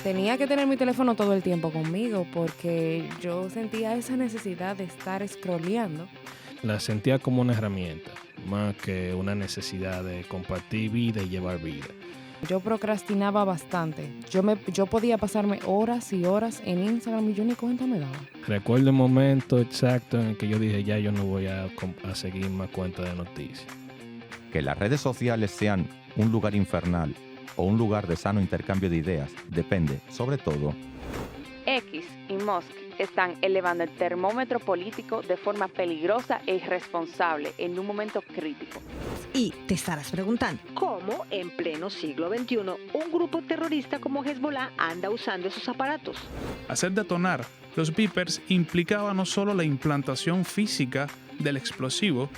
tenía que tener mi teléfono todo el tiempo conmigo porque yo sentía esa necesidad de estar scrolleando. La sentía como una herramienta, más que una necesidad de compartir vida y llevar vida. Yo procrastinaba bastante. Yo podía pasarme horas y horas en Instagram y yo ni cuenta me daba. Recuerdo el momento exacto en el que yo dije, ya yo no voy a seguir más cuentas de noticias. Que las redes sociales sean un lugar infernal o un lugar de sano intercambio de ideas depende, sobre todo, X y Musk están elevando el termómetro político de forma peligrosa e irresponsable en un momento crítico. Y te estarás preguntando, ¿cómo en pleno siglo XXI un grupo terrorista como Hezbollah anda usando esos aparatos? Hacer detonar los beepers implicaba no solo la implantación física del explosivo,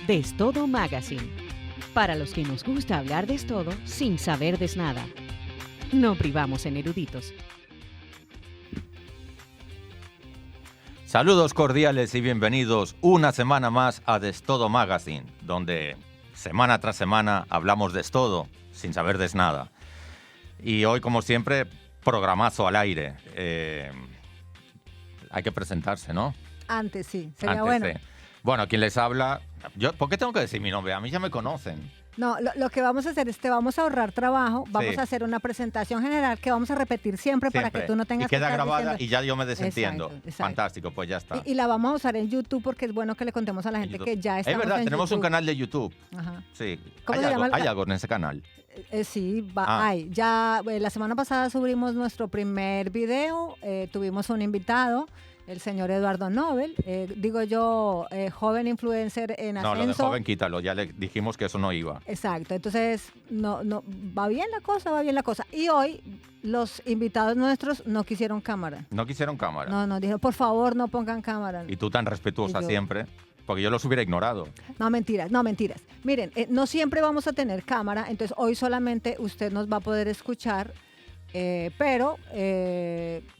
Destodo Magazine. Para los que nos gusta hablar de todo sin saber de nada. No privamos en eruditos. Saludos cordiales y bienvenidos una semana más a Destodo Magazine, donde semana tras semana hablamos de todo sin saber de nada. Y hoy, como siempre, programazo al aire. Hay que presentarse, ¿no? Antes sí, sería Antes, bueno. sí. Bueno, quien les habla... ¿Por qué tengo que decir mi nombre? A mí ya me conocen. No, lo que vamos a hacer es vamos a ahorrar trabajo, vamos Sí. a hacer una presentación general que vamos a repetir siempre para que tú no tengas Y queda que estar grabada diciendo- y ya yo me desentiendo. Exacto, exacto. Fantástico, pues ya está. Y la vamos a usar en YouTube porque es bueno que le contemos a la gente YouTube. que ya Es estamos verdad, en tenemos YouTube. un canal de YouTube. Ajá. Sí. ¿Cómo ¿Hay se algo, llama? hay algo en ese canal? Sí, Ah. hay. Ya la semana pasada subimos nuestro primer video, tuvimos un invitado, el señor Eduardo Nobel, digo yo, joven influencer en No, ascenso. lo de joven quítalo, ya le dijimos que eso no iba. Exacto, entonces no, va bien la cosa. Y hoy los invitados nuestros no quisieron cámara. No quisieron cámara. No, dijeron, por favor, no pongan cámara. Y tú tan respetuosa Y yo- siempre, porque yo los hubiera ignorado. No, mentiras. Miren, no siempre vamos a tener cámara, entonces hoy solamente usted nos va a poder escuchar, pero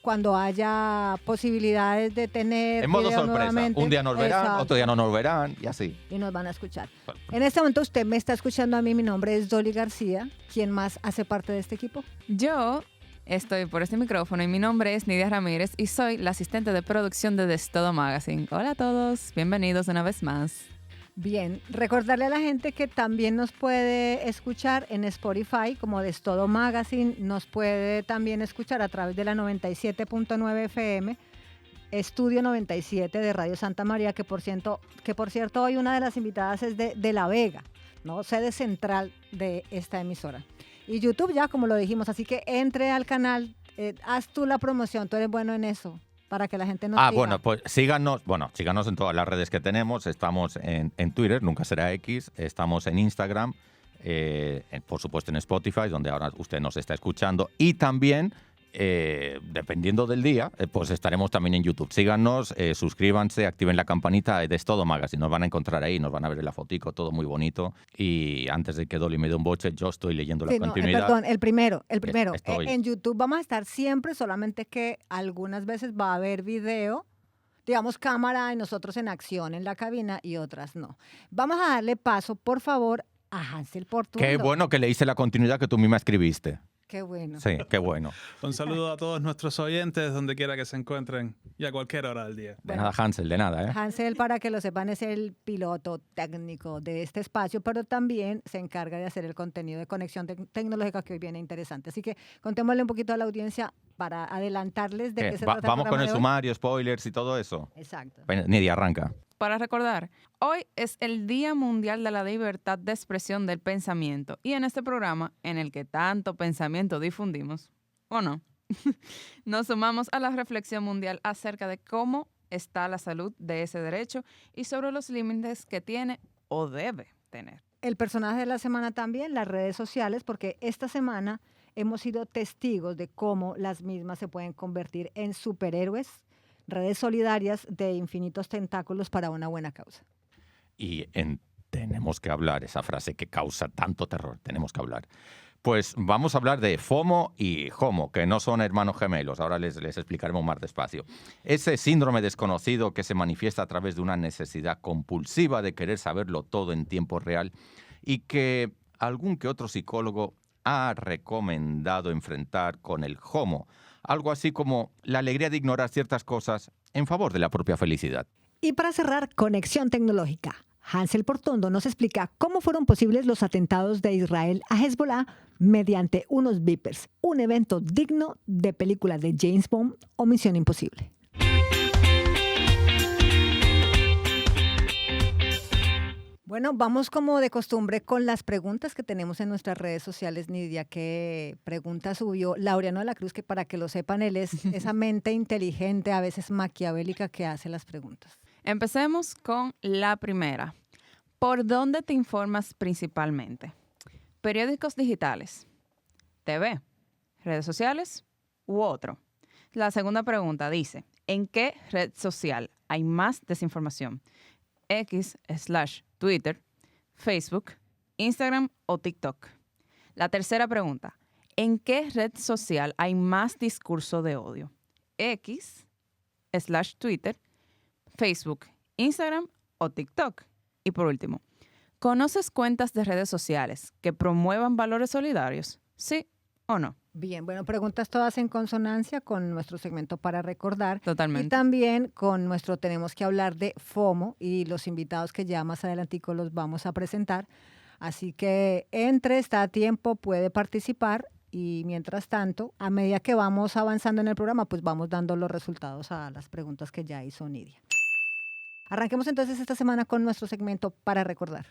cuando haya posibilidades de tener En modo video sorpresa. nuevamente, Un día nos verán, exacto, otro día no nos verán y así. y nos van a escuchar. En este momento usted me está escuchando a mí, mi nombre es Dolly García. ¿Quién más hace parte de este equipo? Yo estoy por este micrófono y mi nombre es Nidia Ramírez y soy la asistente de producción de Destodo Magazine. Hola a todos, bienvenidos una vez más. Bien, recordarle a la gente que también nos puede escuchar en Spotify como Destodo Magazine, nos puede también escuchar a través de la 97.9 FM, Estudio 97 de Radio Santa María, que por cierto hoy una de las invitadas es de La Vega, ¿no? Sede central de esta emisora. Y YouTube ya, como lo dijimos, así que entre al canal, haz tú la promoción, tú eres bueno en eso, para que la gente nos siga. Bueno, pues síganos en todas las redes que tenemos. Estamos en Twitter, nunca será X. Estamos en Instagram, por supuesto en Spotify, donde ahora usted nos está escuchando. Y también, dependiendo del día, pues estaremos también en YouTube. Síganos, suscríbanse, activen la campanita de Destodo Magazine. Nos van a encontrar ahí, nos van a ver la fotico, todo muy bonito. Y antes de que Dolly me dé un boche, yo estoy leyendo la Sí, no, continuidad. perdón, el primero. Estoy. En YouTube vamos a estar siempre, solamente que algunas veces va a haber video, digamos cámara y nosotros en acción en la cabina y otras no. Vamos a darle paso, por favor, a Hansel Portuondo. Qué bueno que leíste la continuidad que tú misma escribiste. Qué bueno. Sí, qué bueno. un saludo a todos nuestros oyentes donde quiera que se encuentren y a cualquier hora del día. De nada, Hansel, de nada, ¿eh? Hansel, para que lo sepan, es el piloto técnico de este espacio, pero también se encarga de hacer el contenido de conexión tecnológica que hoy viene interesante. Así que contémosle un poquito a la audiencia para adelantarles de qué se trata el Vamos con programa el de hoy. sumario, spoilers y todo eso. Exacto. Nidia, arranca. Para recordar, hoy es el Día Mundial de la Libertad de Expresión del Pensamiento y en este programa, en el que tanto pensamiento difundimos, ¿o no? Nos sumamos a la reflexión mundial acerca de cómo está la salud de ese derecho y sobre los límites que tiene o debe tener. El personaje de la semana también, las redes sociales, porque esta semana hemos sido testigos de cómo las mismas se pueden convertir en superhéroes, redes solidarias de infinitos tentáculos para una buena causa. Y tenemos que hablar, esa frase que causa tanto terror, tenemos que hablar. Pues vamos a hablar de FOMO y JOMO, que no son hermanos gemelos, ahora les explicaremos más despacio. Ese síndrome desconocido que se manifiesta a través de una necesidad compulsiva de querer saberlo todo en tiempo real y que algún que otro psicólogo ha recomendado enfrentar con el JOMO, algo así como la alegría de ignorar ciertas cosas en favor de la propia felicidad. Y para cerrar, Conexión Tecnológica. Hansel Portondo nos explica cómo fueron posibles los atentados de Israel a Hezbollah mediante unos beepers, un evento digno de película de James Bond o Misión Imposible. Bueno, vamos como de costumbre con las preguntas que tenemos en nuestras redes sociales, Nidia. ¿Qué pregunta subió Laureano de la Cruz? Que para que lo sepan, él es esa mente inteligente, a veces maquiavélica, que hace las preguntas. Empecemos con la primera. ¿Por dónde te informas principalmente? ¿Periódicos digitales, TV, redes sociales u otro? La segunda pregunta dice, ¿en qué red social hay más desinformación? X/Twitter, Facebook, Instagram o TikTok. La tercera pregunta, ¿en qué red social hay más discurso de odio? X/Twitter, Facebook, Instagram o TikTok. Y por último, ¿conoces cuentas de redes sociales que promuevan valores solidarios? ¿Sí o no? Bien, bueno, preguntas todas en consonancia con nuestro segmento para recordar. Totalmente. Y también con nuestro Tenemos que hablar de FOMO y los invitados que ya más adelantico los vamos a presentar. Así que está a tiempo, puede participar y mientras tanto, a medida que vamos avanzando en el programa, pues vamos dando los resultados a las preguntas que ya hizo Nidia. Arranquemos entonces esta semana con nuestro segmento para recordar.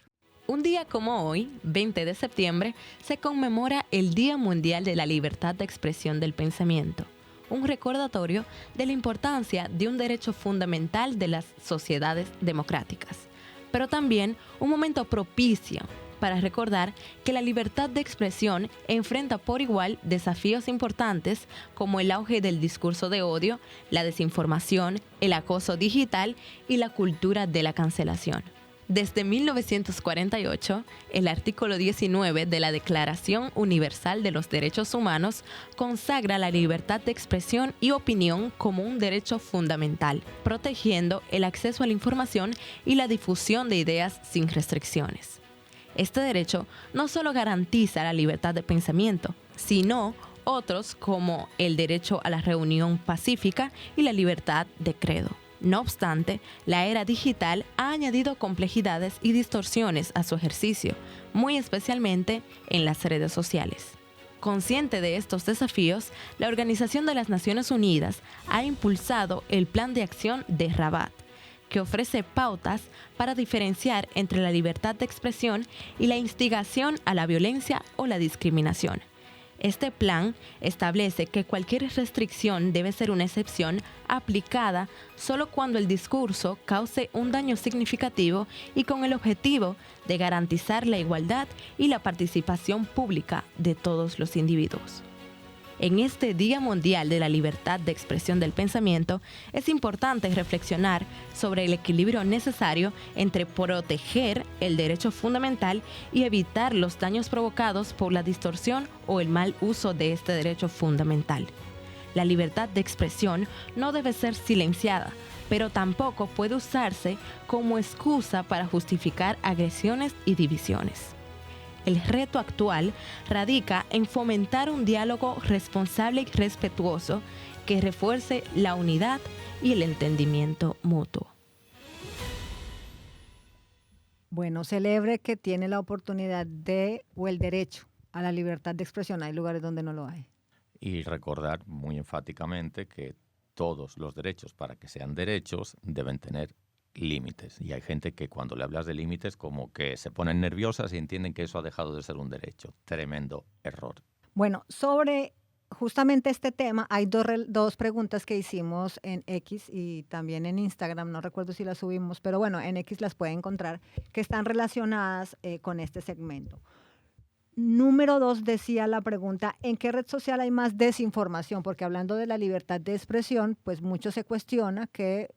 Un día como hoy, 20 de septiembre, se conmemora el Día Mundial de la Libertad de Expresión del Pensamiento, un recordatorio de la importancia de un derecho fundamental de las sociedades democráticas, pero también un momento propicio para recordar que la libertad de expresión enfrenta por igual desafíos importantes como el auge del discurso de odio, la desinformación, el acoso digital y la cultura de la cancelación. Desde 1948, el artículo 19 de la Declaración Universal de los Derechos Humanos consagra la libertad de expresión y opinión como un derecho fundamental, protegiendo el acceso a la información y la difusión de ideas sin restricciones. Este derecho no solo garantiza la libertad de pensamiento, sino otros como el derecho a la reunión pacífica y la libertad de credo. No obstante, la era digital ha añadido complejidades y distorsiones a su ejercicio, muy especialmente en las redes sociales. Consciente de estos desafíos, la Organización de las Naciones Unidas ha impulsado el Plan de Acción de Rabat, que ofrece pautas para diferenciar entre la libertad de expresión y la instigación a la violencia o la discriminación. Este plan establece que cualquier restricción debe ser una excepción aplicada solo cuando el discurso cause un daño significativo y con el objetivo de garantizar la igualdad y la participación pública de todos los individuos. En este Día Mundial de la Libertad de Expresión del Pensamiento, es importante reflexionar sobre el equilibrio necesario entre proteger el derecho fundamental y evitar los daños provocados por la distorsión o el mal uso de este derecho fundamental. La libertad de expresión no debe ser silenciada, pero tampoco puede usarse como excusa para justificar agresiones y divisiones. El reto actual radica en fomentar un diálogo responsable y respetuoso que refuerce la unidad y el entendimiento mutuo. Bueno, celebre que tiene la oportunidad o el derecho a la libertad de expresión. Hay lugares donde no lo hay. Y recordar muy enfáticamente que todos los derechos, para que sean derechos, deben tener límites. Y hay gente que cuando le hablas de límites como que se ponen nerviosas y entienden que eso ha dejado de ser un derecho. Tremendo error. Bueno, sobre justamente este tema hay dos preguntas que hicimos en X y también en Instagram, no recuerdo si las subimos, pero bueno, en X las puede encontrar, que están relacionadas con este segmento. Número 2 decía la pregunta, ¿en qué red social hay más desinformación? Porque hablando de la libertad de expresión, pues mucho se cuestiona que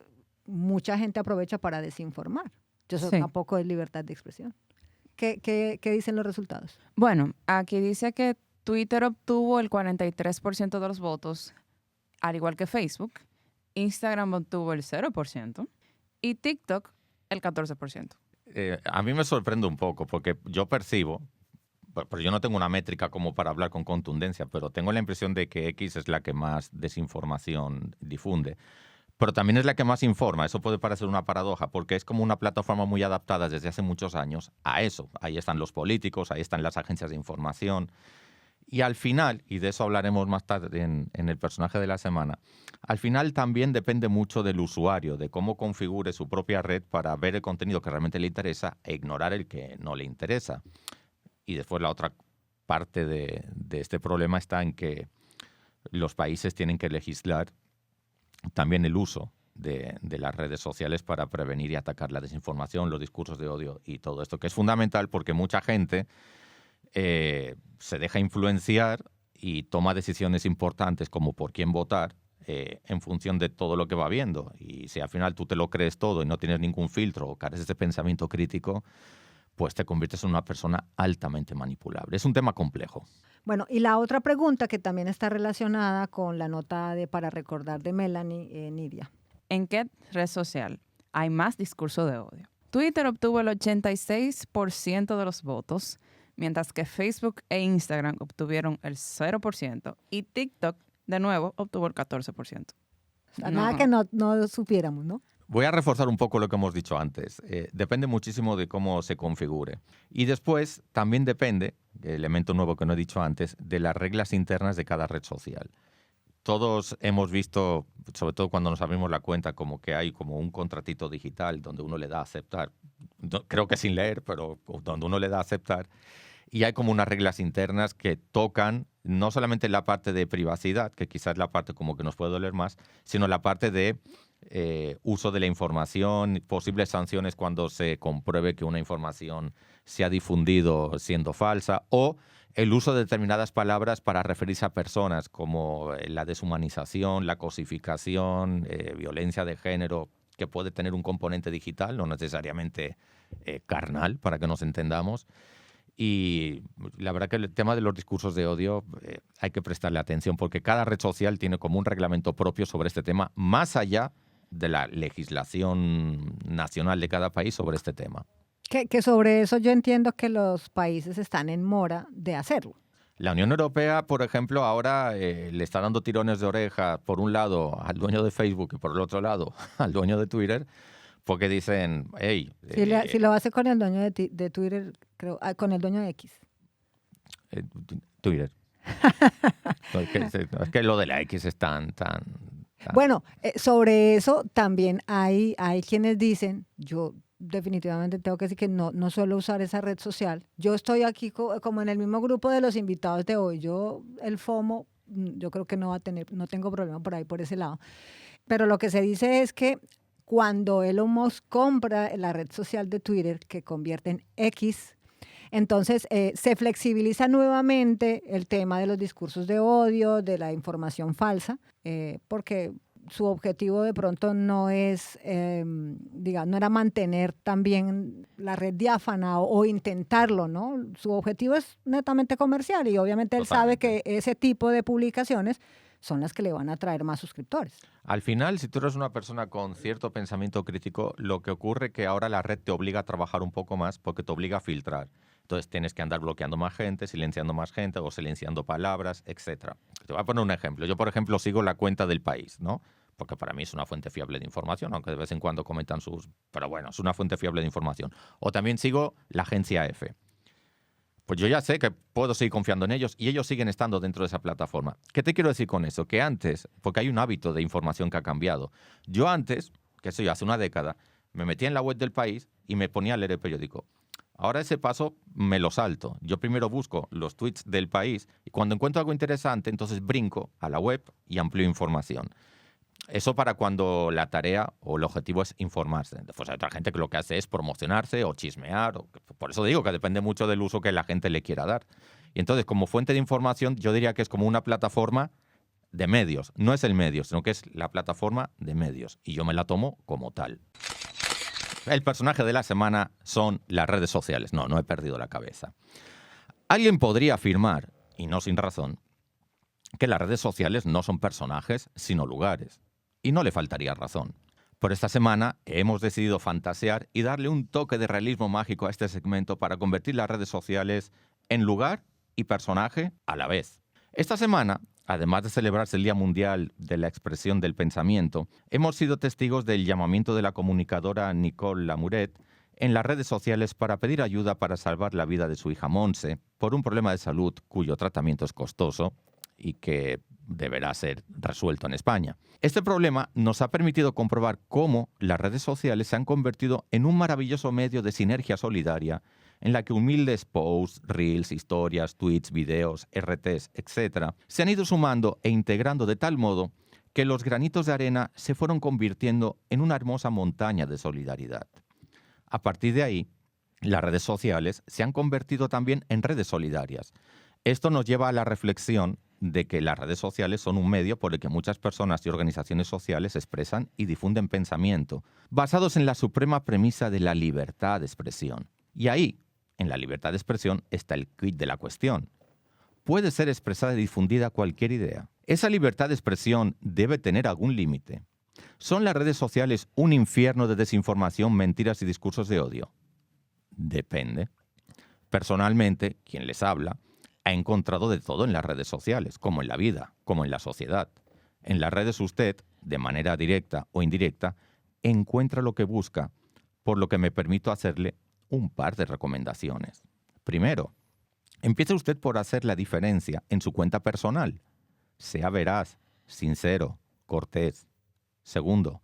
mucha gente aprovecha para desinformar. Eso Sí. tampoco es libertad de expresión. ¿Qué dicen los resultados? Bueno, aquí dice que Twitter obtuvo el 43% de los votos, al igual que Facebook. Instagram obtuvo el 0% y TikTok el 14%. A mí me sorprende un poco porque yo percibo, Pues yo no tengo una métrica como para hablar con contundencia, pero tengo la impresión de que X es la que más desinformación difunde. Pero también es la que más informa. Eso puede parecer una paradoja, porque es como una plataforma muy adaptada desde hace muchos años a eso. Ahí están los políticos, ahí están las agencias de información. Y al final, y de eso hablaremos más tarde en el personaje de la semana, al final también depende mucho del usuario, de cómo configure su propia red para ver el contenido que realmente le interesa e ignorar el que no le interesa. Y después la otra parte de este problema está en que los países tienen que legislar también el uso de las redes sociales para prevenir y atacar la desinformación, los discursos de odio y todo esto, que es fundamental porque mucha gente se deja influenciar y toma decisiones importantes como por quién votar en función de todo lo que va viendo. Y si al final tú te lo crees todo y no tienes ningún filtro o careces de pensamiento crítico, pues te conviertes en una persona altamente manipulable. Es un tema complejo. Bueno, y la otra pregunta que también está relacionada con la nota de Para Recordar de Melanie, Nidia. ¿En qué red social hay más discurso de odio? Twitter obtuvo el 86% de los votos, mientras que Facebook e Instagram obtuvieron el 0% y TikTok, de nuevo, obtuvo el 14%. O sea, nada que no supiéramos, ¿no? Voy a reforzar un poco lo que hemos dicho antes. Depende muchísimo de cómo se configure. Y después también depende, elemento nuevo que no he dicho antes, de las reglas internas de cada red social. Todos hemos visto, sobre todo cuando nos abrimos la cuenta, como que hay como un contratito digital donde uno le da a aceptar. Creo que sin leer, pero donde uno le da a aceptar. Y hay como unas reglas internas que tocan no solamente la parte de privacidad, que quizás es la parte como que nos puede doler más, sino la parte de uso de la información, posibles sanciones cuando se compruebe que una información se ha difundido siendo falsa, o el uso de determinadas palabras para referirse a personas como la deshumanización, la cosificación, violencia de género, que puede tener un componente digital, no necesariamente carnal, para que nos entendamos. Y la verdad que el tema de los discursos de odio hay que prestarle atención porque cada red social tiene como un reglamento propio sobre este tema, más allá de la legislación nacional de cada país sobre este tema. Que sobre eso yo entiendo que los países están en mora de hacerlo. La Unión Europea, por ejemplo, ahora le está dando tirones de oreja, por un lado, al dueño de Facebook y por el otro lado, al dueño de Twitter, porque dicen, hey... Si lo hace con el dueño de Twitter, creo, con el dueño de X. Twitter. Es que lo de la X es tan... Bueno, sobre eso también hay quienes dicen, yo definitivamente tengo que decir que no suelo usar esa red social. Yo estoy aquí como en el mismo grupo de los invitados de hoy. El FOMO, yo creo que no tengo problema por ahí, por ese lado. Pero lo que se dice es que cuando Elon Musk compra la red social de Twitter, que convierte en X, entonces se flexibiliza nuevamente el tema de los discursos de odio, de la información falsa, porque su objetivo de pronto no es, no era mantener también la red diáfana o intentarlo, ¿no? Su objetivo es netamente comercial y obviamente él sabe que ese tipo de publicaciones son las que le van a traer más suscriptores. Al final, si tú eres una persona con cierto pensamiento crítico, lo que ocurre es que ahora la red te obliga a trabajar un poco más porque te obliga a filtrar. Entonces tienes que andar bloqueando más gente, silenciando más gente o silenciando palabras, etc. Te voy a poner un ejemplo. Yo, por ejemplo, sigo la cuenta del País, ¿no? Porque para mí es una fuente fiable de información, aunque de vez en cuando comentan sus... Pero bueno, es una fuente fiable de información. O también sigo la agencia EFE. Pues yo ya sé que puedo seguir confiando en ellos y ellos siguen estando dentro de esa plataforma. ¿Qué te quiero decir con eso? Que antes, porque hay un hábito de información que ha cambiado. Yo antes, que sé yo, hace una década, me metía en la web del País y me ponía a leer el periódico. Ahora ese paso me lo salto. Yo primero busco los tweets del País y cuando encuentro algo interesante, entonces brinco a la web y amplío información. Eso para cuando la tarea o el objetivo es informarse. Pues hay otra gente que lo que hace es promocionarse o chismear. Por eso digo que depende mucho del uso que la gente le quiera dar. Y entonces, como fuente de información, yo diría que es como una plataforma de medios. No es el medio, sino que es la plataforma de medios. Y yo me la tomo como tal. El personaje de la semana son las redes sociales. No he perdido la cabeza. Alguien podría afirmar, y no sin razón, que las redes sociales no son personajes, sino lugares. Y no le faltaría razón. Por esta semana hemos decidido fantasear y darle un toque de realismo mágico a este segmento para convertir las redes sociales en lugar y personaje a la vez. Esta semana, además de celebrarse el Día Mundial de la Expresión del Pensamiento, hemos sido testigos del llamamiento de la comunicadora Nicole Lamuret en las redes sociales para pedir ayuda para salvar la vida de su hija Monse por un problema de salud cuyo tratamiento es costoso y que deberá ser resuelto en España. Este problema nos ha permitido comprobar cómo las redes sociales se han convertido en un maravilloso medio de sinergia solidaria en la que humildes posts, reels, historias, tweets, videos, RTs, etc., se han ido sumando e integrando de tal modo que los granitos de arena se fueron convirtiendo en una hermosa montaña de solidaridad. A partir de ahí, las redes sociales se han convertido también en redes solidarias. Esto nos lleva a la reflexión de que las redes sociales son un medio por el que muchas personas y organizaciones sociales expresan y difunden pensamiento, basados en la suprema premisa de la libertad de expresión. Y ahí, en la libertad de expresión, está el quid de la cuestión. Puede ser expresada y difundida cualquier idea. ¿Esa libertad de expresión debe tener algún límite? ¿Son las redes sociales un infierno de desinformación, mentiras y discursos de odio? Depende. Personalmente, quien les habla, ha encontrado de todo en las redes sociales, como en la vida, como en la sociedad. En las redes usted, de manera directa o indirecta, encuentra lo que busca, por lo que me permito hacerle un par de recomendaciones. Primero, empiece usted por hacer la diferencia en su cuenta personal. Sea veraz, sincero, cortés. Segundo,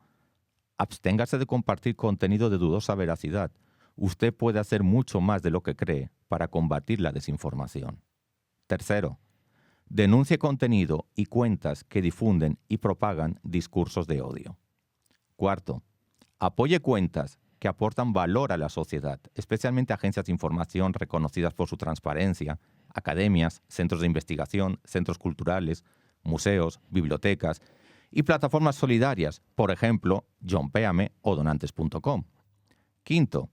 absténgase de compartir contenido de dudosa veracidad. Usted puede hacer mucho más de lo que cree para combatir la desinformación. Tercero, denuncie contenido y cuentas que difunden y propagan discursos de odio. Cuarto, apoye cuentas que aportan valor a la sociedad, especialmente agencias de información reconocidas por su transparencia, academias, centros de investigación, centros culturales, museos, bibliotecas y plataformas solidarias, por ejemplo, JohnPéame o donantes.com. Quinto,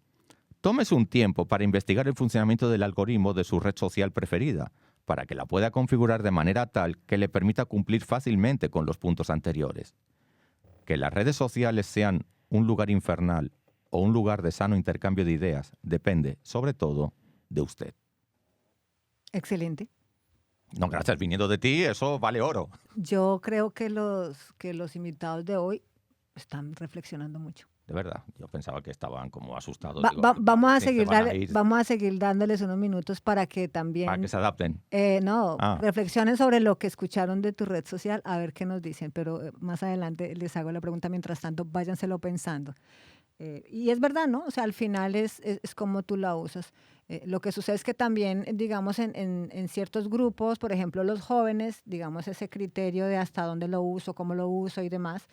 tómese un tiempo para investigar el funcionamiento del algoritmo de su red social preferida, para que la pueda configurar de manera tal que le permita cumplir fácilmente con los puntos anteriores. Que las redes sociales sean un lugar infernal o un lugar de sano intercambio de ideas depende, sobre todo, de usted. Excelente. No, gracias. Viniendo de ti, eso vale oro. Yo creo que los invitados de hoy están reflexionando mucho. De verdad, yo pensaba que estaban como asustados. Vamos a seguir dándoles unos minutos para que también... Para que se adapten. Reflexionen sobre lo que escucharon de tu red social, a ver qué nos dicen, pero más adelante les hago la pregunta. Mientras tanto, váyanselo pensando. Y es verdad, ¿no? O sea, al final es como tú la usas. Lo que sucede es que también, digamos, en ciertos grupos, por ejemplo, los jóvenes, digamos, ese criterio de hasta dónde lo uso, cómo lo uso y demás,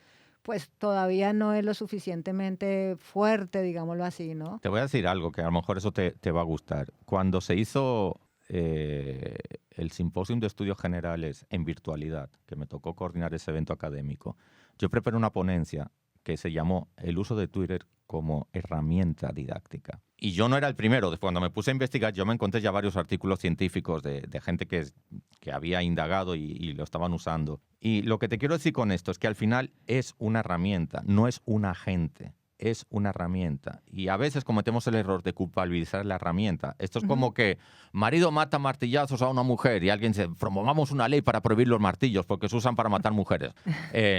pues todavía no es lo suficientemente fuerte, digámoslo así, ¿no? Te voy a decir algo que a lo mejor eso te va a gustar. Cuando se hizo el Simposium de Estudios Generales en virtualidad, que me tocó coordinar ese evento académico, yo preparé una ponencia que se llamó El uso de Twitter como herramienta didáctica. Y yo no era el primero. Cuando me puse a investigar, yo me encontré ya varios artículos científicos de gente que había indagado y lo estaban usando. Y lo que te quiero decir con esto es que al final es una herramienta, no es un agente. Es una herramienta. Y a veces cometemos el error de culpabilizar la herramienta. Esto es como que marido mata martillazos a una mujer y alguien dice, promovamos una ley para prohibir los martillos porque se usan para matar mujeres.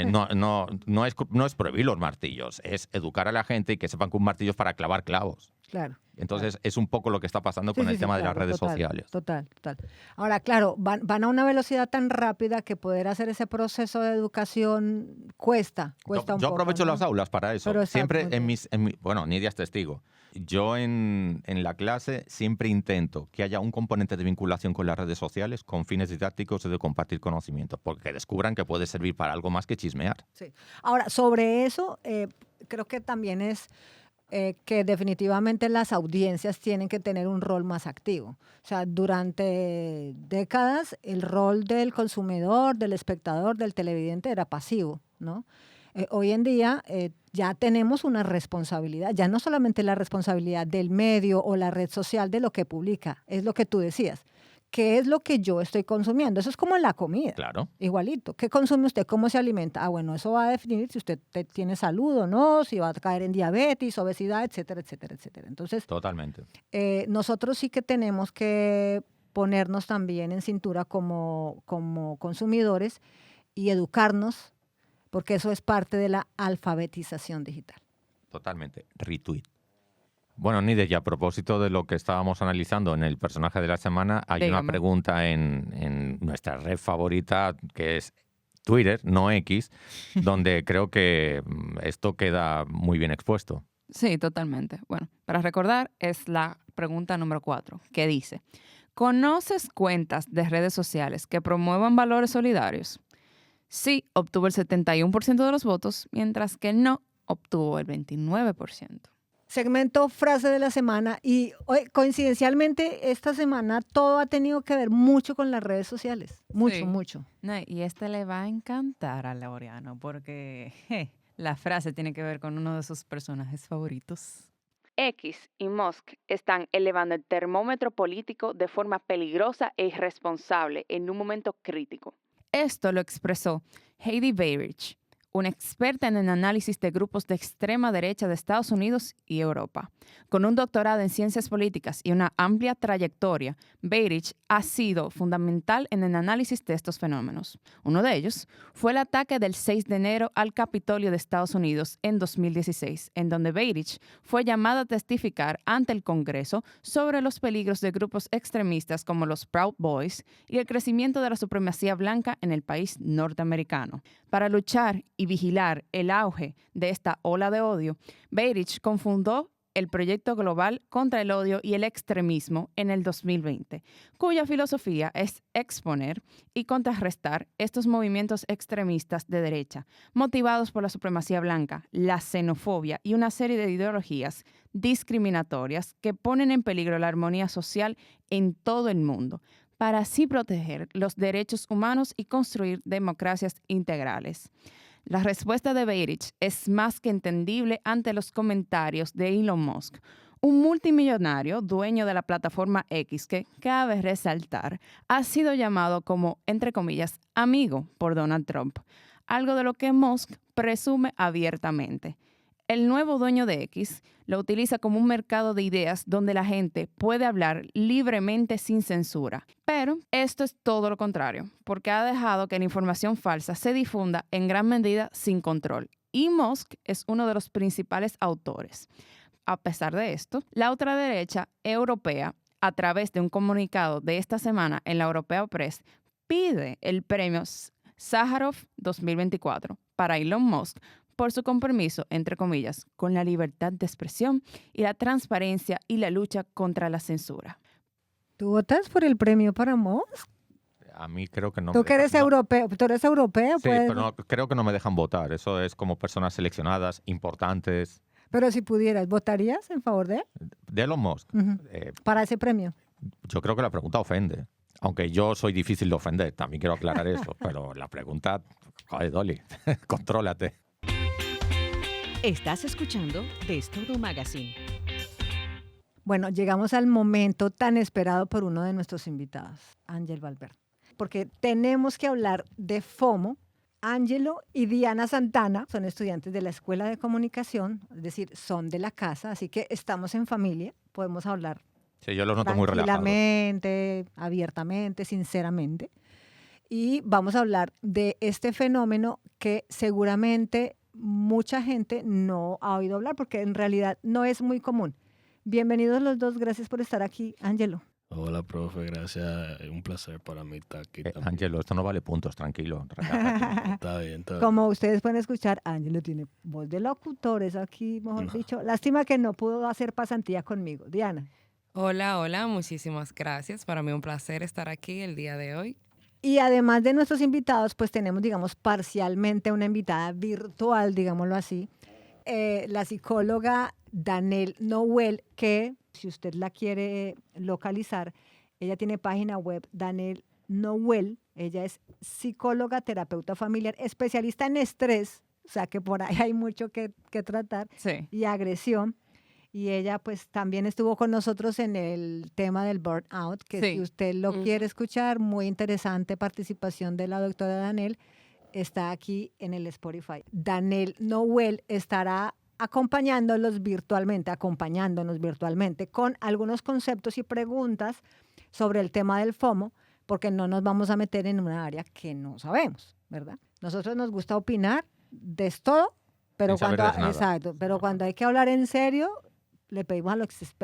No es prohibir los martillos, es educar a la gente y que sepan que un martillo es para clavar clavos. Claro. Entonces es un poco lo que está pasando con el tema de las redes sociales. Total. Ahora, claro, van a una velocidad tan rápida que poder hacer ese proceso de educación cuesta un poco. Yo aprovecho, ¿no?, las aulas para eso. Pero siempre bueno, Nidia es testigo. Yo en la clase siempre intento que haya un componente de vinculación con las redes sociales con fines didácticos y de compartir conocimiento, porque descubran que puede servir para algo más que chismear. Sí. Ahora, sobre eso, creo que también es... que definitivamente las audiencias tienen que tener un rol más activo. O sea, durante décadas el rol del consumidor, del espectador, del televidente era pasivo, ¿no? Hoy en día ya tenemos una responsabilidad, ya no solamente la responsabilidad del medio o la red social de lo que publica, es lo que tú decías. ¿Qué es lo que yo estoy consumiendo? Eso es como en la comida. Claro. Igualito. ¿Qué consume usted? ¿Cómo se alimenta? Bueno, eso va a definir si usted tiene salud o no, si va a caer en diabetes, obesidad, etcétera, etcétera, etcétera. Entonces, totalmente. Nosotros sí que tenemos que ponernos también en cintura como consumidores y educarnos, porque eso es parte de la alfabetización digital. Totalmente. Retweet. Bueno, Nides, y a propósito de lo que estábamos analizando en el personaje de la semana, hay Dígame. una pregunta en nuestra red favorita, que es Twitter, no X, donde creo que esto queda muy bien expuesto. Sí, totalmente. Bueno, para recordar, es la pregunta número 4, que dice, ¿conoces cuentas de redes sociales que promuevan valores solidarios? Sí, obtuvo el 71% de los votos, mientras que no obtuvo el 29%. Segmento frase de la semana y hoy, coincidencialmente esta semana todo ha tenido que ver mucho con las redes sociales, mucho, Sí. mucho. No, y este le va a encantar a Laureano porque la frase tiene que ver con uno de sus personajes favoritos. X y Musk están elevando el termómetro político de forma peligrosa e irresponsable en un momento crítico. Esto lo expresó Heidi Beirich, una experta en el análisis de grupos de extrema derecha de Estados Unidos y Europa. Con un doctorado en ciencias políticas y una amplia trayectoria, Beirich ha sido fundamental en el análisis de estos fenómenos. Uno de ellos fue el ataque del 6 de enero al Capitolio de Estados Unidos en 2016, en donde Beirich fue llamada a testificar ante el Congreso sobre los peligros de grupos extremistas como los Proud Boys y el crecimiento de la supremacía blanca en el país norteamericano. Para luchar y vigilar el auge de esta ola de odio, Beirich cofundó el Proyecto Global contra el Odio y el Extremismo en el 2020, cuya filosofía es exponer y contrarrestar estos movimientos extremistas de derecha, motivados por la supremacía blanca, la xenofobia y una serie de ideologías discriminatorias que ponen en peligro la armonía social en todo el mundo, para así proteger los derechos humanos y construir democracias integrales. La respuesta de Beirich es más que entendible ante los comentarios de Elon Musk, un multimillonario dueño de la plataforma X que, cabe resaltar, ha sido llamado como, entre comillas, amigo por Donald Trump, algo de lo que Musk presume abiertamente. El nuevo dueño de X lo utiliza como un mercado de ideas donde la gente puede hablar libremente sin censura. Pero esto es todo lo contrario, porque ha dejado que la información falsa se difunda en gran medida sin control. Y Musk es uno de los principales autores. A pesar de esto, la ultraderecha europea, a través de un comunicado de esta semana en la Europea Press, pide el premio Sájarov 2024 para Elon Musk por su compromiso, entre comillas, con la libertad de expresión y la transparencia y la lucha contra la censura. ¿Tú votas por el premio para Musk? A mí creo que no. ¿Tú que eres europeo? ¿Tú eres europeo? Sí, Puedes- pero no, creo que no me dejan votar. Eso es como personas seleccionadas, importantes. Pero si pudieras, ¿votarías en favor de él? De Elon Musk. Ujú. Eh, Para ese premio. yo creo que la pregunta ofende. Aunque yo soy difícil de ofender, también quiero aclarar eso. Pero la pregunta, joder, Dolly, contrólate. Estás escuchando De Todo Magazine. Bueno, llegamos al momento tan esperado por uno de nuestros invitados, Ángel Valverde. Porque tenemos que hablar de FOMO. Ángelo y Diana Santana son estudiantes de la Escuela de Comunicación, es decir, son de la casa, así que estamos en familia, podemos hablar Sí, yo los noto muy relajados. tranquilamente, abiertamente, sinceramente. Y vamos a hablar de este fenómeno que seguramente mucha gente no ha oído hablar porque en realidad no es muy común. Bienvenidos los dos, gracias por estar aquí, Ángelo. Hola, profe, gracias. Es un placer para mí estar aquí también. Ángelo, esto no vale puntos, tranquilo. Relájate. Está bien, está bien. Como ustedes pueden escuchar, Ángelo tiene voz de locutores aquí, mejor No. dicho. Lástima que no pudo hacer pasantía conmigo. Diana. Hola, hola, muchísimas gracias. Para mí un placer estar aquí el día de hoy. Y además de nuestros invitados, pues tenemos, digamos, parcialmente una invitada virtual, digámoslo así, la psicóloga Danelle Noel, que si usted la quiere localizar, ella tiene página web Danelle Noel. Ella es psicóloga, terapeuta familiar, especialista en estrés, o sea que por ahí hay mucho que tratar, Sí. y agresión. Y ella pues también estuvo con nosotros en el tema del burnout, que Sí. si usted lo quiere escuchar, muy interesante participación de la doctora Danelle, está aquí en el Spotify. Danelle Noel estará acompañándonos virtualmente con algunos conceptos y preguntas sobre el tema del FOMO, porque no nos vamos a meter en una área que no sabemos, ¿verdad? Nosotros nos gusta opinar de todo, pero Sin saber cuando, de nada. exacto, pero cuando hay que hablar en serio, le pedimos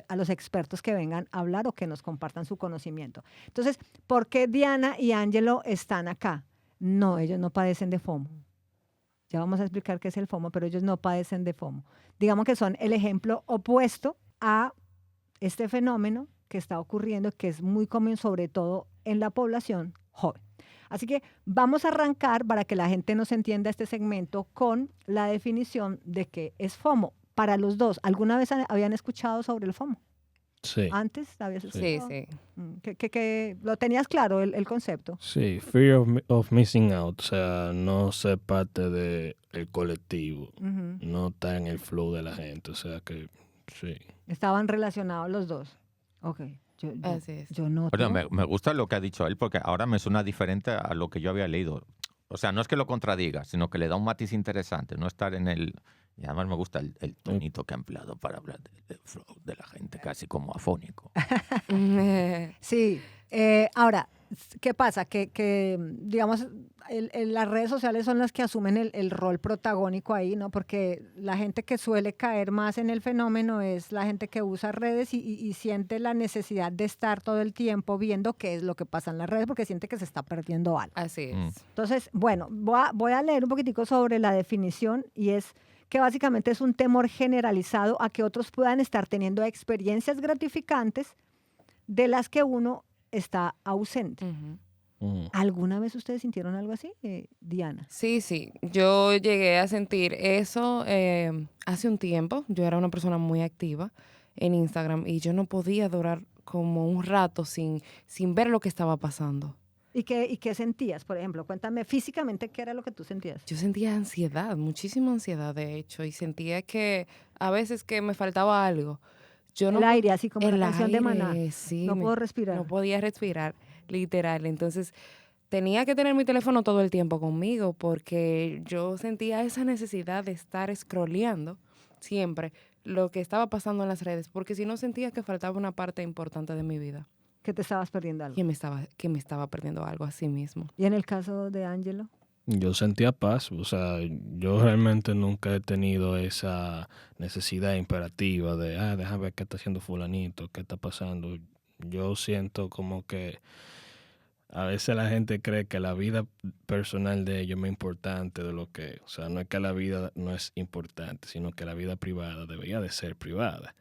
a los expertos que vengan a hablar o que nos compartan su conocimiento. Entonces, ¿por qué Diana y Ángelo están acá? No, ellos no padecen de FOMO. Ya vamos a explicar qué es el FOMO, pero ellos no padecen de FOMO. Digamos que son el ejemplo opuesto a este fenómeno que está ocurriendo, que es muy común sobre todo en la población joven. Así que vamos a arrancar para que la gente nos entienda este segmento con la definición de qué es FOMO para los dos. ¿Alguna vez habían escuchado sobre el FOMO? Sí. ¿Antes habías escuchado? Sí, sí. Que lo tenías claro el concepto. Sí, fear of missing out, o sea, no ser parte del colectivo, Ujú. no estar en el flow de la gente, o sea que sí. Estaban relacionados los dos. Ok. Así es. Yo no. Pero me gusta lo que ha dicho él porque ahora me suena diferente a lo que yo había leído. O sea, no es que lo contradiga, sino que le da un matiz interesante, no estar en el... Y además me gusta el tonito que ha empleado para hablar del flow de la gente, casi como afónico. Sí. Ahora, ¿qué pasa? Que digamos, las redes sociales son las que asumen el rol protagónico ahí, ¿no? Porque la gente que suele caer más en el fenómeno es la gente que usa redes y siente la necesidad de estar todo el tiempo viendo qué es lo que pasa en las redes porque siente que se está perdiendo algo. Así es. Entonces, bueno, voy a leer un poquitico sobre la definición y es que básicamente es un temor generalizado a que otros puedan estar teniendo experiencias gratificantes de las que uno está ausente. ¿Alguna vez ustedes sintieron algo así, Diana? Sí, sí. Yo llegué a sentir eso hace un tiempo. Yo era una persona muy activa en Instagram y yo no podía durar como un rato sin ver lo que estaba pasando. ¿Y qué sentías, por ejemplo? Cuéntame físicamente qué era lo que tú sentías. Yo sentía ansiedad, muchísima ansiedad, de hecho, y sentía que a veces que me faltaba algo. El aire, así como el la canción de aire, Maná. sí, No puedo respirar. No podía respirar, literal. Entonces, tenía que tener mi teléfono todo el tiempo conmigo porque yo sentía esa necesidad de estar scrolleando siempre lo que estaba pasando en las redes, porque si no sentía que faltaba una parte importante de mi vida. Que te estabas perdiendo algo. Que me estaba perdiendo algo así mismo. ¿Y en el caso de Ángelo? Yo sentía paz, o sea, yo realmente nunca he tenido esa necesidad imperativa de, déjame ver qué está haciendo fulanito, qué está pasando. Yo siento como que a veces la gente cree que la vida personal de ellos es más importante de lo que, o sea, no es que la vida no es importante, sino que la vida privada debería de ser privada,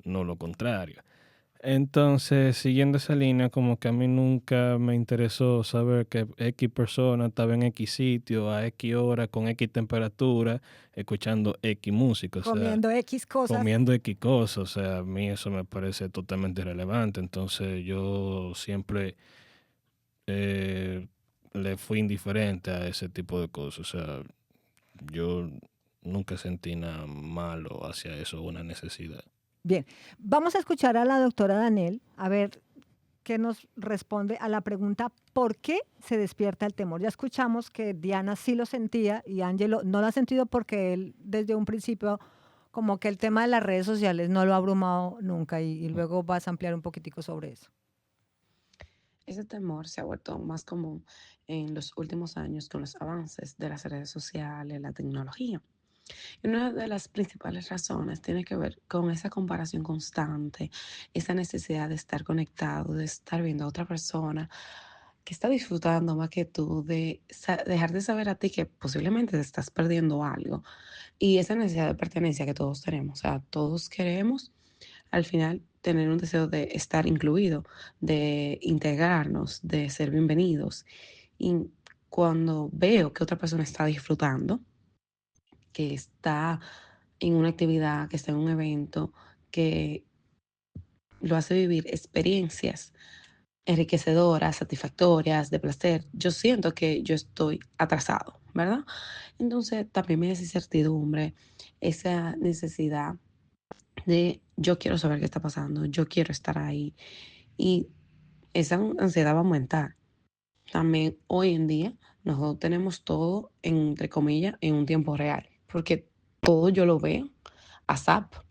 no lo contrario. Entonces, siguiendo esa línea, como que a mí nunca me interesó saber que X persona estaba en X sitio, a X hora, con X temperatura, escuchando X música. O comiendo sea, X cosas. Comiendo X cosas. O sea, a mí eso me parece totalmente irrelevante. Entonces, yo siempre le fui indiferente a ese tipo de cosas. O sea, yo nunca sentí nada malo hacia eso, una necesidad. Bien, vamos a escuchar a la doctora Danel a ver qué nos responde a la pregunta ¿por qué se despierta el temor? Ya escuchamos que Diana sí lo sentía y Ángelo no lo ha sentido porque él desde un principio como que el tema de las redes sociales no lo ha abrumado nunca y luego vas a ampliar un poquitico sobre eso. Ese temor se ha vuelto más común en los últimos años con los avances de las redes sociales, la tecnología. Y una de las principales razones tiene que ver con esa comparación constante, esa necesidad de estar conectado, de estar viendo a otra persona que está disfrutando más que tú, de dejar de saber a ti que posiblemente te estás perdiendo algo. Y esa necesidad de pertenencia que todos tenemos, o sea, todos queremos al final tener un deseo de estar incluido, de integrarnos, de ser bienvenidos. Y cuando veo que otra persona está disfrutando, que está en una actividad, que está en un evento, que lo hace vivir experiencias enriquecedoras, satisfactorias, de placer, yo siento que yo estoy atrasado, ¿verdad? Entonces también me da esa incertidumbre, esa necesidad de yo quiero saber qué está pasando, yo quiero estar ahí y esa ansiedad va a aumentar. También hoy en día nosotros tenemos todo, entre comillas, en un tiempo real, porque todo yo lo veo a zap, o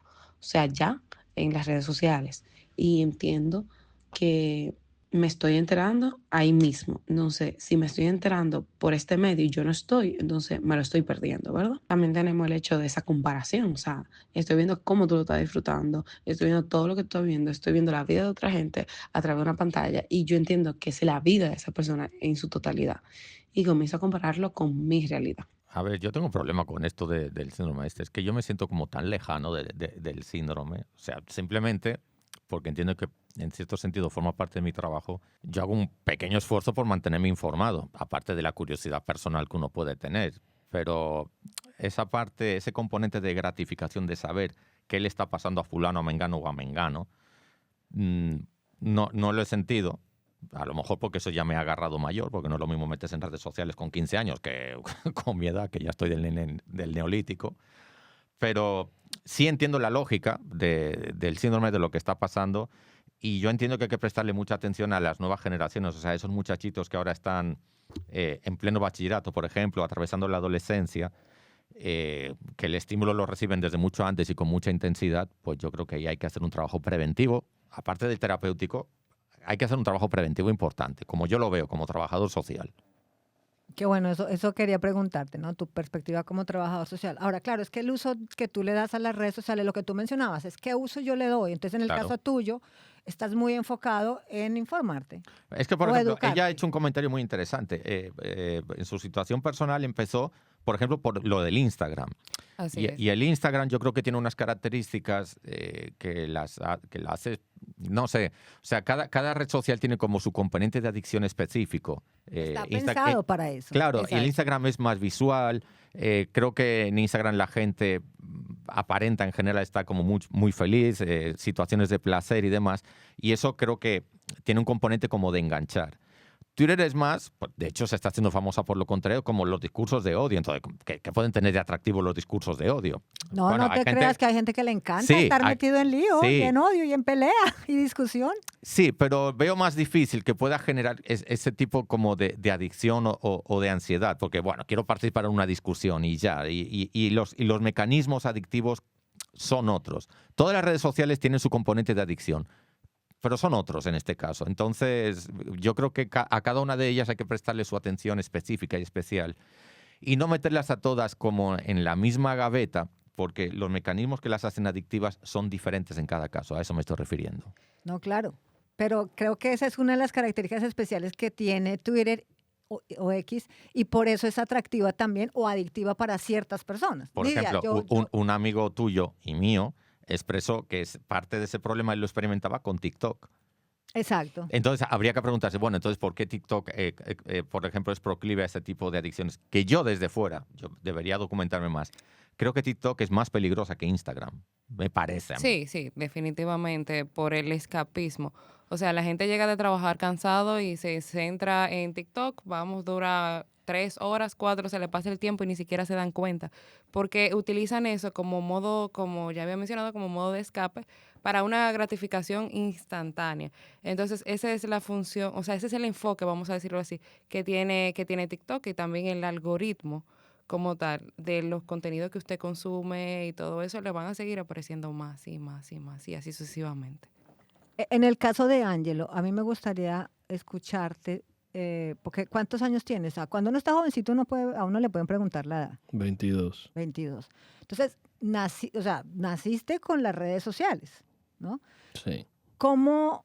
sea, ya en las redes sociales. Y entiendo que me estoy enterando ahí mismo. Entonces, si me estoy enterando por este medio y yo no estoy, entonces me lo estoy perdiendo, ¿verdad? También tenemos el hecho de esa comparación. O sea, estoy viendo cómo tú lo estás disfrutando, estoy viendo todo lo que estoy viendo la vida de otra gente a través de una pantalla y yo entiendo que es la vida de esa persona en su totalidad. Y comienzo a compararlo con mi realidad. A ver, yo tengo un problema con esto del síndrome este. Es que yo me siento como tan lejano del síndrome. O sea, simplemente porque entiendo que en cierto sentido forma parte de mi trabajo. Yo hago un pequeño esfuerzo por mantenerme informado, aparte de la curiosidad personal que uno puede tener. Pero esa parte, ese componente de gratificación de saber qué le está pasando a fulano, a mengano o a mengano, no lo he sentido. A lo mejor porque eso ya me ha agarrado mayor, porque no es lo mismo meterse en redes sociales con 15 años que con mi edad, que ya estoy del neolítico. Pero sí entiendo la lógica del síndrome, de lo que está pasando, y yo entiendo que hay que prestarle mucha atención a las nuevas generaciones, o sea, esos muchachitos que ahora están en pleno bachillerato, por ejemplo, atravesando la adolescencia, que el estímulo lo reciben desde mucho antes y con mucha intensidad, pues yo creo que ahí hay que hacer un trabajo preventivo, aparte del terapéutico. Hay que hacer un trabajo preventivo importante, como yo lo veo como trabajador social. Qué bueno, eso quería preguntarte, ¿no? Tu perspectiva como trabajador social. Ahora, claro, es que el uso que tú le das a las redes sociales, lo que tú mencionabas, es qué uso yo le doy. Entonces, en el Claro. caso tuyo, estás muy enfocado en informarte. Es que, por O ejemplo, educarte. ella ha hecho un comentario muy interesante. En su situación personal empezó, por ejemplo, por lo del Instagram. Así es. Y el Instagram yo creo que tiene unas características que la hace, no sé, o sea, cada red social tiene como su componente de adicción específico. Está pensado para eso. Claro, y el Exacto. Instagram es más visual. Creo que en Instagram la gente aparenta, en general, está como muy feliz, situaciones de placer y demás. Y eso creo que tiene un componente como de enganchar. Twitter es más, pues, de hecho se está haciendo famosa por lo contrario, como los discursos de odio. Entonces, ¿qué pueden tener de atractivo los discursos de odio? No, Bueno, no hay te gente- creas que hay gente que le encanta Sí, estar hay- metido en lío, sí. y en odio, y en pelea, y discusión. Sí, pero veo más difícil que pueda generar ese tipo como de adicción o de ansiedad, porque, bueno, quiero participar en una discusión y ya, y los mecanismos adictivos son otros. Todas las redes sociales tienen su componente de adicción, pero son otros en este caso. Entonces, yo creo que a cada una de ellas hay que prestarle su atención específica y especial y no meterlas a todas como en la misma gaveta, porque los mecanismos que las hacen adictivas son diferentes en cada caso. A eso me estoy refiriendo. No, claro. Pero creo que esa es una de las características especiales que tiene Twitter o X, y por eso es atractiva también o adictiva para ciertas personas. Por Lidia, ejemplo, un amigo tuyo y mío expresó que es parte de ese problema, él lo experimentaba con TikTok. Exacto. Entonces, habría que preguntarse, bueno, entonces, ¿por qué TikTok, por ejemplo, es proclive a este tipo de adicciones? Que yo desde fuera, yo debería documentarme más. Creo que TikTok es más peligrosa que Instagram, me parece a mí. Sí, sí, definitivamente por el escapismo. O sea, la gente llega de trabajar cansado y se centra en TikTok, dura 3 horas, 4, se le pasa el tiempo y ni siquiera se dan cuenta, porque utilizan eso como modo, como ya había mencionado, como modo de escape para una gratificación instantánea. Entonces, esa es la función, o sea, ese es el enfoque, vamos a decirlo así, que tiene TikTok, y también el algoritmo como tal, de los contenidos que usted consume y todo eso, le van a seguir apareciendo más y más y más, y así sucesivamente. En el caso de Ángelo, a mí me gustaría escucharte, porque ¿cuántos años tienes? Cuando uno está jovencito, a uno le pueden preguntar la edad. 22. 22. Entonces, naciste con las redes sociales, ¿no? Sí. ¿Cómo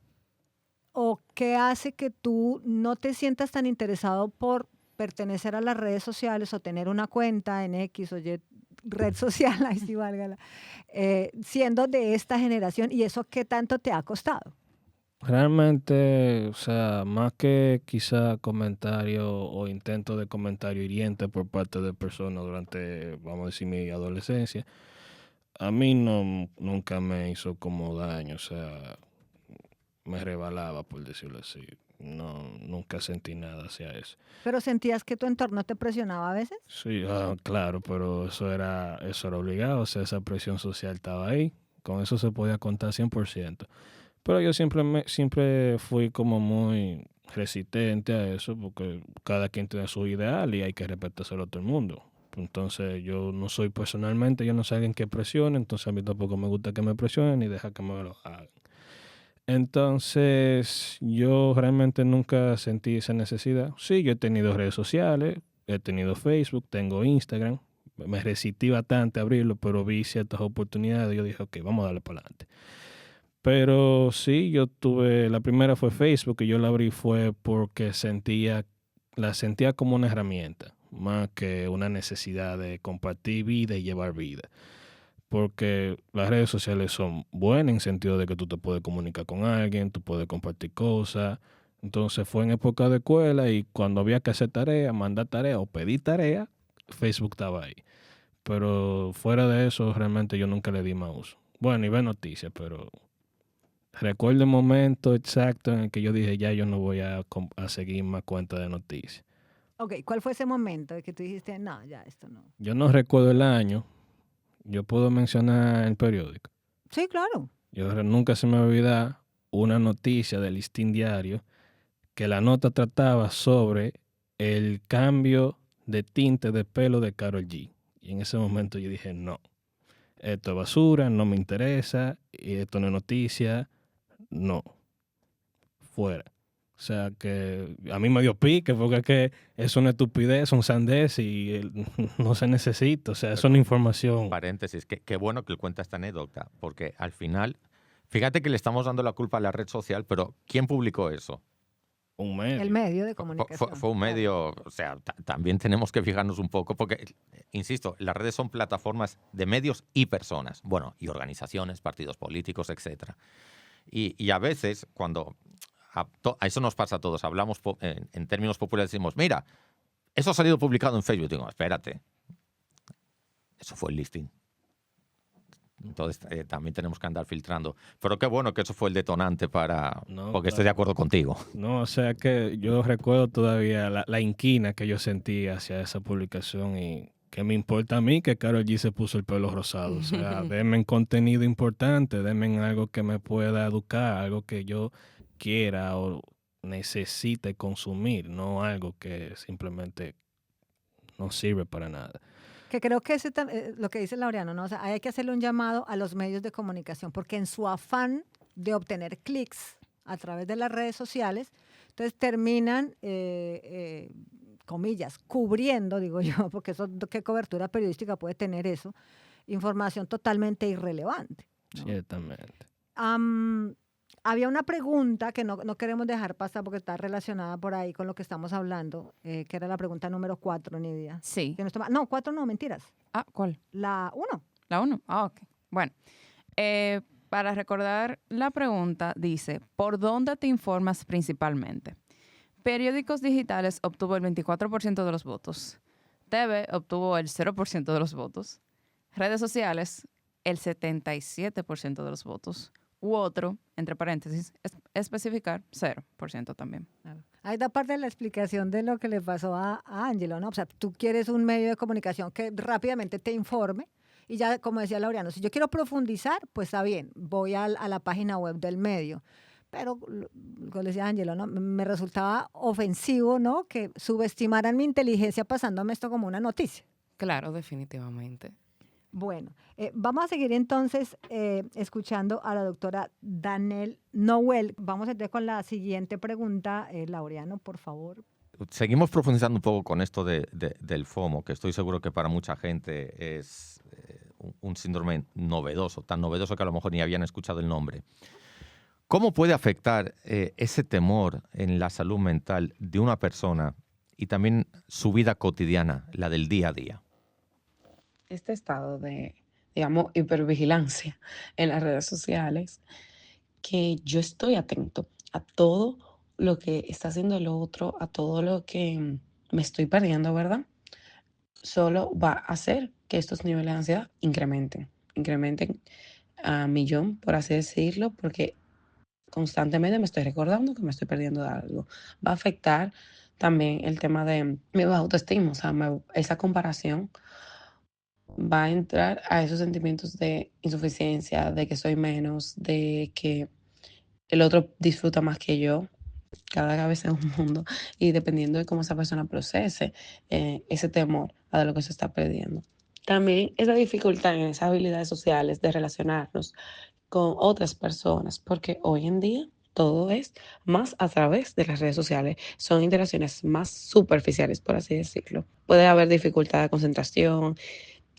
o qué hace que tú no te sientas tan interesado por pertenecer a las redes sociales o tener una cuenta en X o Y red social, ahí sí válgala, siendo de esta generación, y eso qué tanto te ha costado? Realmente, o sea, más que quizá comentario o intento de comentario hiriente por parte de personas durante, vamos a decir, mi adolescencia, a mí nunca me hizo como daño, o sea, me rebalaba, por decirlo así. No, nunca sentí nada hacia eso. ¿Pero sentías que tu entorno te presionaba a veces? Sí, claro, pero eso era obligado, o sea, esa presión social estaba ahí, con eso se podía contar 100%. Pero yo siempre fui como muy resistente a eso, porque cada quien tiene su ideal y hay que respetárselo a todo el mundo. Entonces yo no soy personalmente, yo no soy alguien que presione, entonces a mí tampoco me gusta que me presionen ni deja que me lo hagan. Entonces, yo realmente nunca sentí esa necesidad. Sí, yo he tenido redes sociales, he tenido Facebook, tengo Instagram. Me resistí bastante a abrirlo, pero vi ciertas oportunidades y yo dije, ok, vamos a darle para adelante. Pero sí, la primera fue Facebook y yo la abrí fue porque la sentía como una herramienta, más que una necesidad de compartir vida y llevar vida. Porque las redes sociales son buenas en sentido de que tú te puedes comunicar con alguien, tú puedes compartir cosas. Entonces fue en época de escuela y cuando había que hacer tarea, mandar tarea o pedir tarea, Facebook estaba ahí. Pero fuera de eso, realmente yo nunca le di más uso. Bueno, y ver noticias, pero recuerdo el momento exacto en el que yo dije, ya yo no voy a seguir más cuentas de noticias. Ok, ¿cuál fue ese momento de que tú dijiste, no, ya esto no? Yo no recuerdo el año. Yo puedo mencionar el periódico. Sí, claro. Nunca se me olvida una noticia del Listín Diario que la nota trataba sobre el cambio de tinte de pelo de Karol G. Y en ese momento yo dije, no, esto es basura, no me interesa, y esto no es noticia, no, fuera. O sea, que a mí me dio pique porque es que es una estupidez, un sandez y no se necesita. O sea, es una información. Paréntesis, qué bueno que él cuenta esta anécdota, porque al final, fíjate que le estamos dando la culpa a la red social, pero ¿quién publicó eso? Un medio. El medio de comunicación. Fue un medio, o sea, también tenemos que fijarnos un poco, porque, insisto, las redes son plataformas de medios y personas, bueno, y organizaciones, partidos políticos, etcétera. Y a veces, cuando a eso nos pasa a todos, hablamos en términos populares, decimos, mira, eso ha salido publicado en Facebook. Digo, espérate, eso fue el listing. Entonces también tenemos que andar filtrando. Pero qué bueno que eso fue el detonante porque estoy de acuerdo contigo. No, o sea que yo recuerdo todavía la inquina que yo sentí hacia esa publicación y que me importa a mí que Karol G se puso el pelo rosado. O sea, denme contenido importante, denme algo que me pueda educar, algo que yo quiera o necesite consumir, no algo que simplemente no sirve para nada. Que creo que lo que dice Laureano, ¿no? O sea, hay que hacerle un llamado a los medios de comunicación, porque en su afán de obtener clics a través de las redes sociales, entonces terminan, comillas, cubriendo, digo yo, porque eso, ¿qué cobertura periodística puede tener eso? Información totalmente irrelevante, ¿no? Ciertamente. Había una pregunta que no queremos dejar pasar porque está relacionada por ahí con lo que estamos hablando, que era la pregunta número 4, Nidia. Sí. No, 4 no, mentiras. Ah, ¿cuál? La 1. La 1, ok. Bueno, para recordar la pregunta, dice, ¿por dónde te informas principalmente? Periódicos digitales obtuvo el 24% de los votos. TV obtuvo el 0% de los votos. Redes sociales, el 77% de los votos. U otro, entre paréntesis, especificar 0% también. Claro. Ahí da parte de la explicación de lo que le pasó a Ángelo, ¿no? O sea, tú quieres un medio de comunicación que rápidamente te informe y ya, como decía Laureano, si yo quiero profundizar, pues está bien, voy a la página web del medio. Pero, como decía Ángelo, ¿no? Me resultaba ofensivo, ¿no? Que subestimaran mi inteligencia pasándome esto como una noticia. Claro, definitivamente. Bueno, vamos a seguir entonces escuchando a la doctora Danelle Noel. Vamos a entrar con la siguiente pregunta. Laureano, por favor. Seguimos profundizando un poco con esto del FOMO, que estoy seguro que para mucha gente es un síndrome novedoso, tan novedoso que a lo mejor ni habían escuchado el nombre. ¿Cómo puede afectar ese temor en la salud mental de una persona y también su vida cotidiana, la del día a día? Este estado de, digamos, hipervigilancia en las redes sociales, que yo estoy atento a todo lo que está haciendo el otro, a todo lo que me estoy perdiendo, ¿verdad? Solo va a hacer que estos niveles de ansiedad incrementen a millón, por así decirlo, porque constantemente me estoy recordando que me estoy perdiendo de algo. Va a afectar también el tema de mi baja autoestima, o sea, esa comparación va a entrar a esos sentimientos de insuficiencia, de que soy menos, de que el otro disfruta más que yo. Cada vez es un mundo y dependiendo de cómo esa persona procese ese temor a lo que se está perdiendo. También esa dificultad en esas habilidades sociales de relacionarnos con otras personas, porque hoy en día todo es más a través de las redes sociales. Son interacciones más superficiales, por así decirlo. Puede haber dificultad de concentración,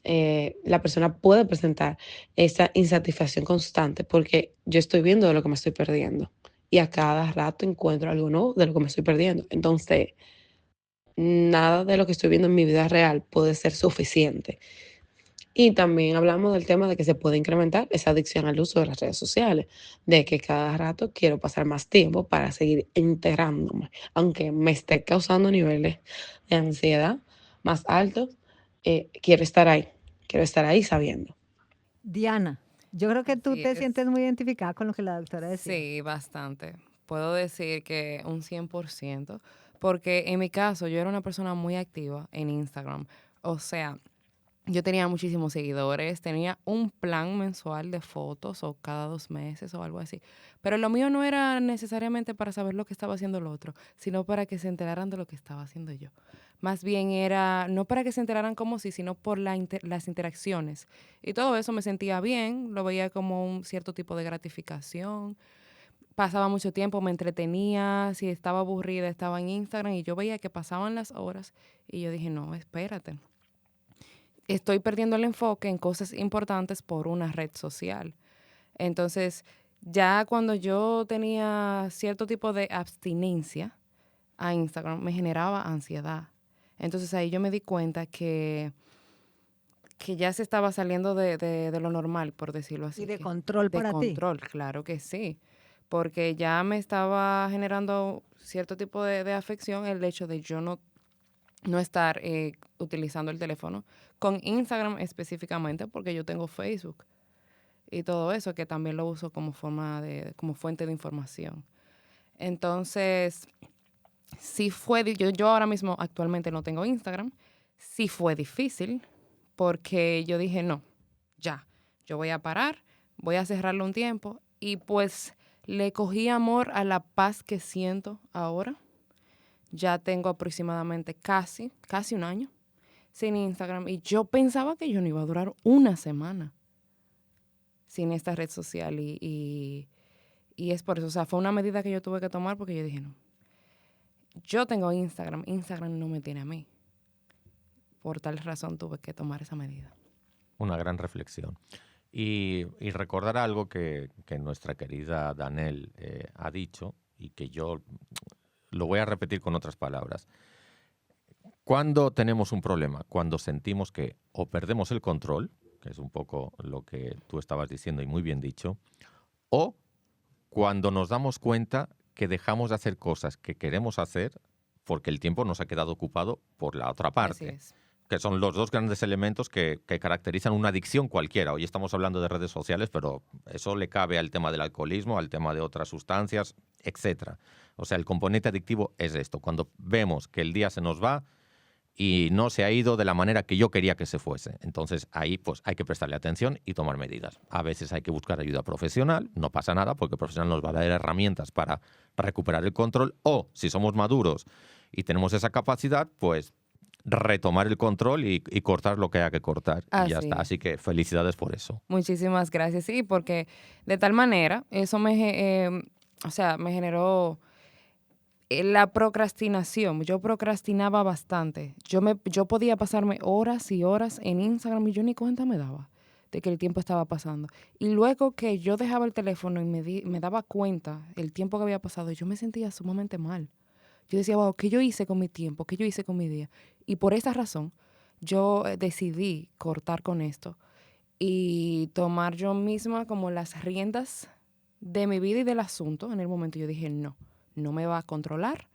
la persona puede presentar esa insatisfacción constante porque yo estoy viendo de lo que me estoy perdiendo y a cada rato encuentro algo nuevo de lo que me estoy perdiendo. Entonces, nada de lo que estoy viendo en mi vida real puede ser suficiente. Y también hablamos del tema de que se puede incrementar esa adicción al uso de las redes sociales, de que cada rato quiero pasar más tiempo para seguir enterándome, aunque me esté causando niveles de ansiedad más altos, quiero estar ahí sabiendo. Diana, yo creo que tú Así te es. sientes muy identificada con lo que la doctora decía. Sí, bastante. Puedo decir que un 100%, porque en mi caso yo era una persona muy activa en Instagram. O sea, yo tenía muchísimos seguidores, tenía un plan mensual de fotos o cada 2 meses o algo así. Pero lo mío no era necesariamente para saber lo que estaba haciendo el otro, sino para que se enteraran de lo que estaba haciendo yo. Más bien era, no para que se enteraran como sí, sino por las interacciones. Y todo eso me sentía bien, lo veía como un cierto tipo de gratificación. Pasaba mucho tiempo, me entretenía, si estaba aburrida estaba en Instagram y yo veía que pasaban las horas y yo dije, no, espérate. Estoy perdiendo el enfoque en cosas importantes por una red social. Entonces, ya cuando yo tenía cierto tipo de abstinencia a Instagram, me generaba ansiedad. Entonces ahí yo me di cuenta que ya se estaba saliendo de lo normal, por decirlo así. Y de que- control de para ti. control, claro que sí. Porque ya me estaba generando cierto tipo de afección el hecho de yo no estar utilizando el teléfono con Instagram específicamente, porque yo tengo Facebook y todo eso, que también lo uso como como fuente de información. Entonces, sí yo ahora mismo actualmente no tengo Instagram, sí fue difícil, porque yo dije, no, ya, yo voy a parar, voy a cerrarlo un tiempo, y pues le cogí amor a la paz que siento ahora. Ya tengo aproximadamente casi un año sin Instagram, y yo pensaba que yo no iba a durar una semana sin esta red social, y es por eso, o sea, fue una medida que yo tuve que tomar porque yo dije, no, yo tengo Instagram no me tiene a mí. Por tal razón tuve que tomar esa medida. Una gran reflexión. Y recordar algo que nuestra querida Danel ha dicho y que yo lo voy a repetir con otras palabras. Cuando tenemos un problema, cuando sentimos que o perdemos el control, que es un poco lo que tú estabas diciendo y muy bien dicho, o cuando nos damos cuenta que dejamos de hacer cosas que queremos hacer porque el tiempo nos ha quedado ocupado por la otra parte. Así es. Que son los dos grandes elementos que caracterizan una adicción cualquiera. Hoy estamos hablando de redes sociales, pero eso le cabe al tema del alcoholismo, al tema de otras sustancias, etcétera. O sea, el componente adictivo es esto. Cuando vemos que el día se nos va y no se ha ido de la manera que yo quería que se fuese. Entonces ahí pues hay que prestarle atención y tomar medidas. A veces hay que buscar ayuda profesional, no pasa nada porque el profesional nos va a dar herramientas para recuperar el control, o si somos maduros y tenemos esa capacidad, pues retomar el control y cortar lo que haya que cortar. Y ya Así está. es. Así que felicidades por eso. Muchísimas gracias. Sí, porque de tal manera eso me generó la procrastinación. Yo procrastinaba bastante. Yo podía pasarme horas y horas en Instagram y yo ni cuenta me daba de que el tiempo estaba pasando. Y luego que yo dejaba el teléfono y me daba cuenta el tiempo que había pasado, yo me sentía sumamente mal. Yo decía, wow, ¿qué yo hice con mi tiempo? ¿Qué yo hice con mi día? Y por esa razón, yo decidí cortar con esto y tomar yo misma como las riendas de mi vida y del asunto. En el momento yo dije, no me va a controlar.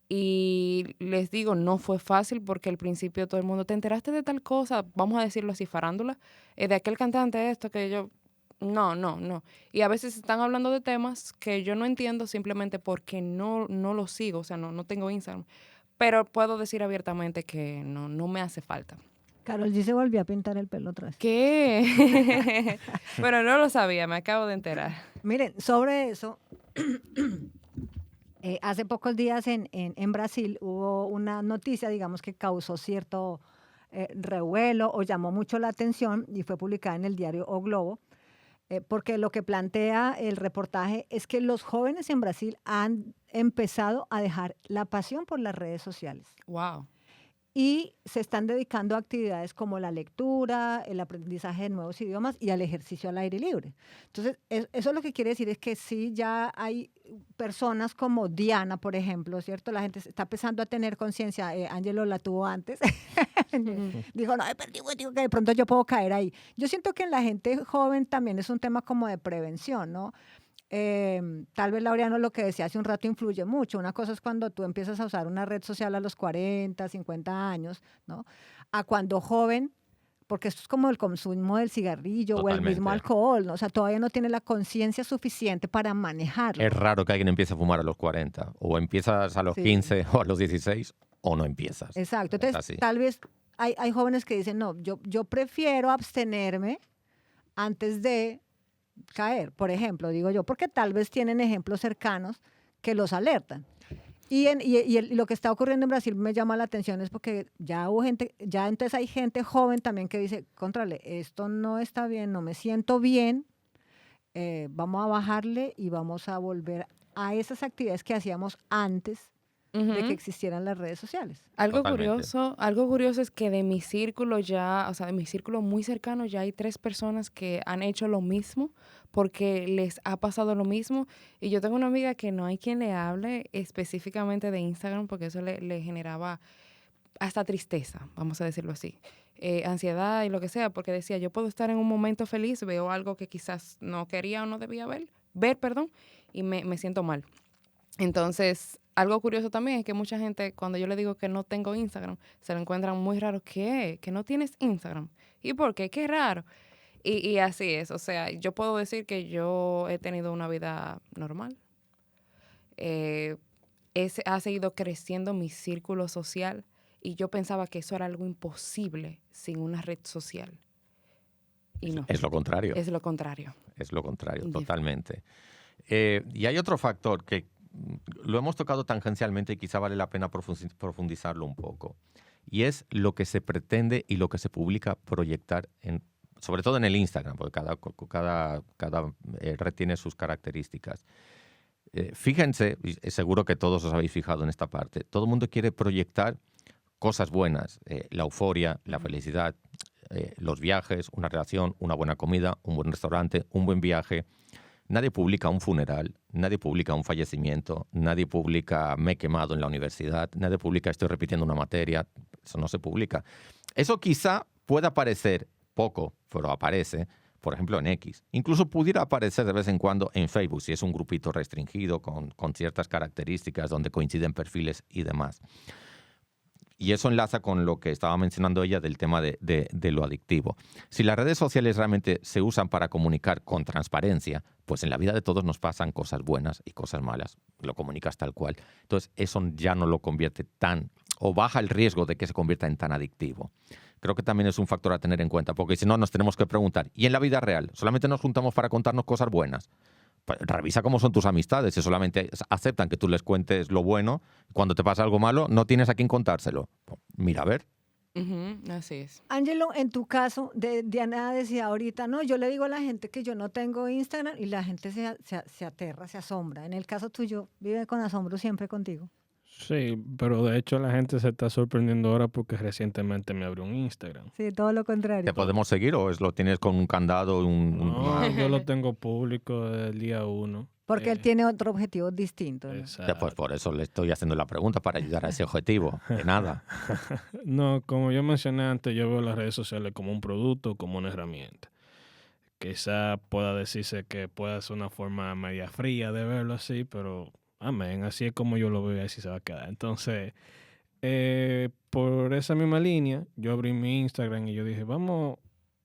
Y les digo, no fue fácil porque al principio todo el mundo, ¿te enteraste de tal cosa? Vamos a decirlo así, farándula, de aquel cantante esto que yo... No. Y a veces están hablando de temas que yo no entiendo simplemente porque no lo sigo, o sea, no tengo Instagram. Pero puedo decir abiertamente que no me hace falta. Karol G se volvió a pintar el pelo otra vez. ¿Qué? Pero no lo sabía, me acabo de enterar. Miren, sobre eso, hace pocos días en Brasil hubo una noticia, digamos, que causó cierto revuelo o llamó mucho la atención y fue publicada en el diario O Globo. porque lo que plantea el reportaje es que los jóvenes en Brasil han empezado a dejar la pasión por las redes sociales. Wow. Y se están dedicando a actividades como la lectura, el aprendizaje de nuevos idiomas y al ejercicio al aire libre. Entonces, eso lo que quiere decir es que sí, ya hay personas como Diana, por ejemplo, ¿cierto? La gente está empezando a tener conciencia. Ángelo la tuvo antes. Dijo, no, he perdido, digo que de pronto yo puedo caer ahí. Yo siento que en la gente joven también es un tema como de prevención, ¿no? Tal vez, Laureano, lo que decía hace un rato influye mucho. Una cosa es cuando tú empiezas a usar una red social a los 40, 50 años, ¿no? A cuando joven, porque esto es como el consumo del cigarrillo o el mismo alcohol, ¿no? O sea, todavía no tiene la conciencia suficiente para manejarlo. Es raro que alguien empiece a fumar a los 40, o empiezas a los 15 o a los 16, o no empiezas. Exacto. Entonces, tal vez hay jóvenes que dicen, no, yo prefiero abstenerme antes de caer, por ejemplo, digo yo, porque tal vez tienen ejemplos cercanos que los alertan. Y lo que está ocurriendo en Brasil me llama la atención es porque ya hubo gente, ya entonces hay gente joven también que dice, contrale, esto no está bien, no me siento bien, vamos a bajarle y vamos a volver a esas actividades que hacíamos antes de que existieran las redes sociales. Algo curioso es que de mi círculo ya, o sea, de mi círculo muy cercano ya hay 3 personas que han hecho lo mismo porque les ha pasado lo mismo. Y yo tengo una amiga que no hay quien le hable específicamente de Instagram porque eso le generaba hasta tristeza, vamos a decirlo así. Ansiedad y lo que sea, porque decía, yo puedo estar en un momento feliz, veo algo que quizás no quería o no debía ver, y me siento mal. Entonces, algo curioso también es que mucha gente, cuando yo le digo que no tengo Instagram, se lo encuentran muy raro. ¿Qué? ¿Que no tienes Instagram? ¿Y por qué? Qué raro. Y así es. O sea, yo puedo decir que yo he tenido una vida normal. Ha seguido creciendo mi círculo social y yo pensaba que eso era algo imposible sin una red social. Y no. Es lo contrario. Es lo contrario. Es lo contrario, totalmente. Y hay otro factor que lo hemos tocado tangencialmente y quizá vale la pena profundizarlo un poco. Y es lo que se pretende y lo que se publica proyectar, sobre todo en el Instagram, porque cada red tiene sus características. Fíjense, y seguro que todos os habéis fijado en esta parte, todo el mundo quiere proyectar cosas buenas, la euforia, la felicidad, los viajes, una relación, una buena comida, un buen restaurante, un buen viaje. Nadie publica un funeral, nadie publica un fallecimiento, nadie publica me he quemado en la universidad, nadie publica estoy repitiendo una materia, eso no se publica. Eso quizá pueda parecer poco, pero aparece, por ejemplo, en X. Incluso pudiera aparecer de vez en cuando en Facebook, si es un grupito restringido con ciertas características donde coinciden perfiles y demás. Y eso enlaza con lo que estaba mencionando ella del tema de lo adictivo. Si las redes sociales realmente se usan para comunicar con transparencia, pues en la vida de todos nos pasan cosas buenas y cosas malas. Lo comunicas tal cual. Entonces, eso ya no lo convierte o baja el riesgo de que se convierta en tan adictivo. Creo que también es un factor a tener en cuenta, porque si no nos tenemos que preguntar, ¿y en la vida real? ¿Solamente nos juntamos para contarnos cosas buenas? Pues revisa cómo son tus amistades, si solamente aceptan que tú les cuentes lo bueno, cuando te pasa algo malo, no tienes a quién contárselo. Mira, a ver. Así es. Ángelo, en tu caso, Diana decía ahorita, no, yo le digo a la gente que yo no tengo Instagram y la gente se aterra, se asombra. En el caso tuyo, vive con asombro siempre contigo. Sí, pero de hecho la gente se está sorprendiendo ahora porque recientemente me abrió un Instagram. Sí, todo lo contrario. ¿Te podemos seguir o lo tienes con un candado? No, yo lo tengo público desde el día 1. Porque él tiene otro objetivo distinto, ¿no? Ya, pues por eso le estoy haciendo la pregunta, para ayudar a ese objetivo. De nada. No, como yo mencioné antes, yo veo las redes sociales como un producto, como una herramienta. Quizá pueda decirse que pueda ser una forma media fría de verlo así, pero amén, así es como yo lo veo y así se va a quedar. Entonces, por esa misma línea, yo abrí mi Instagram y yo dije, vamos,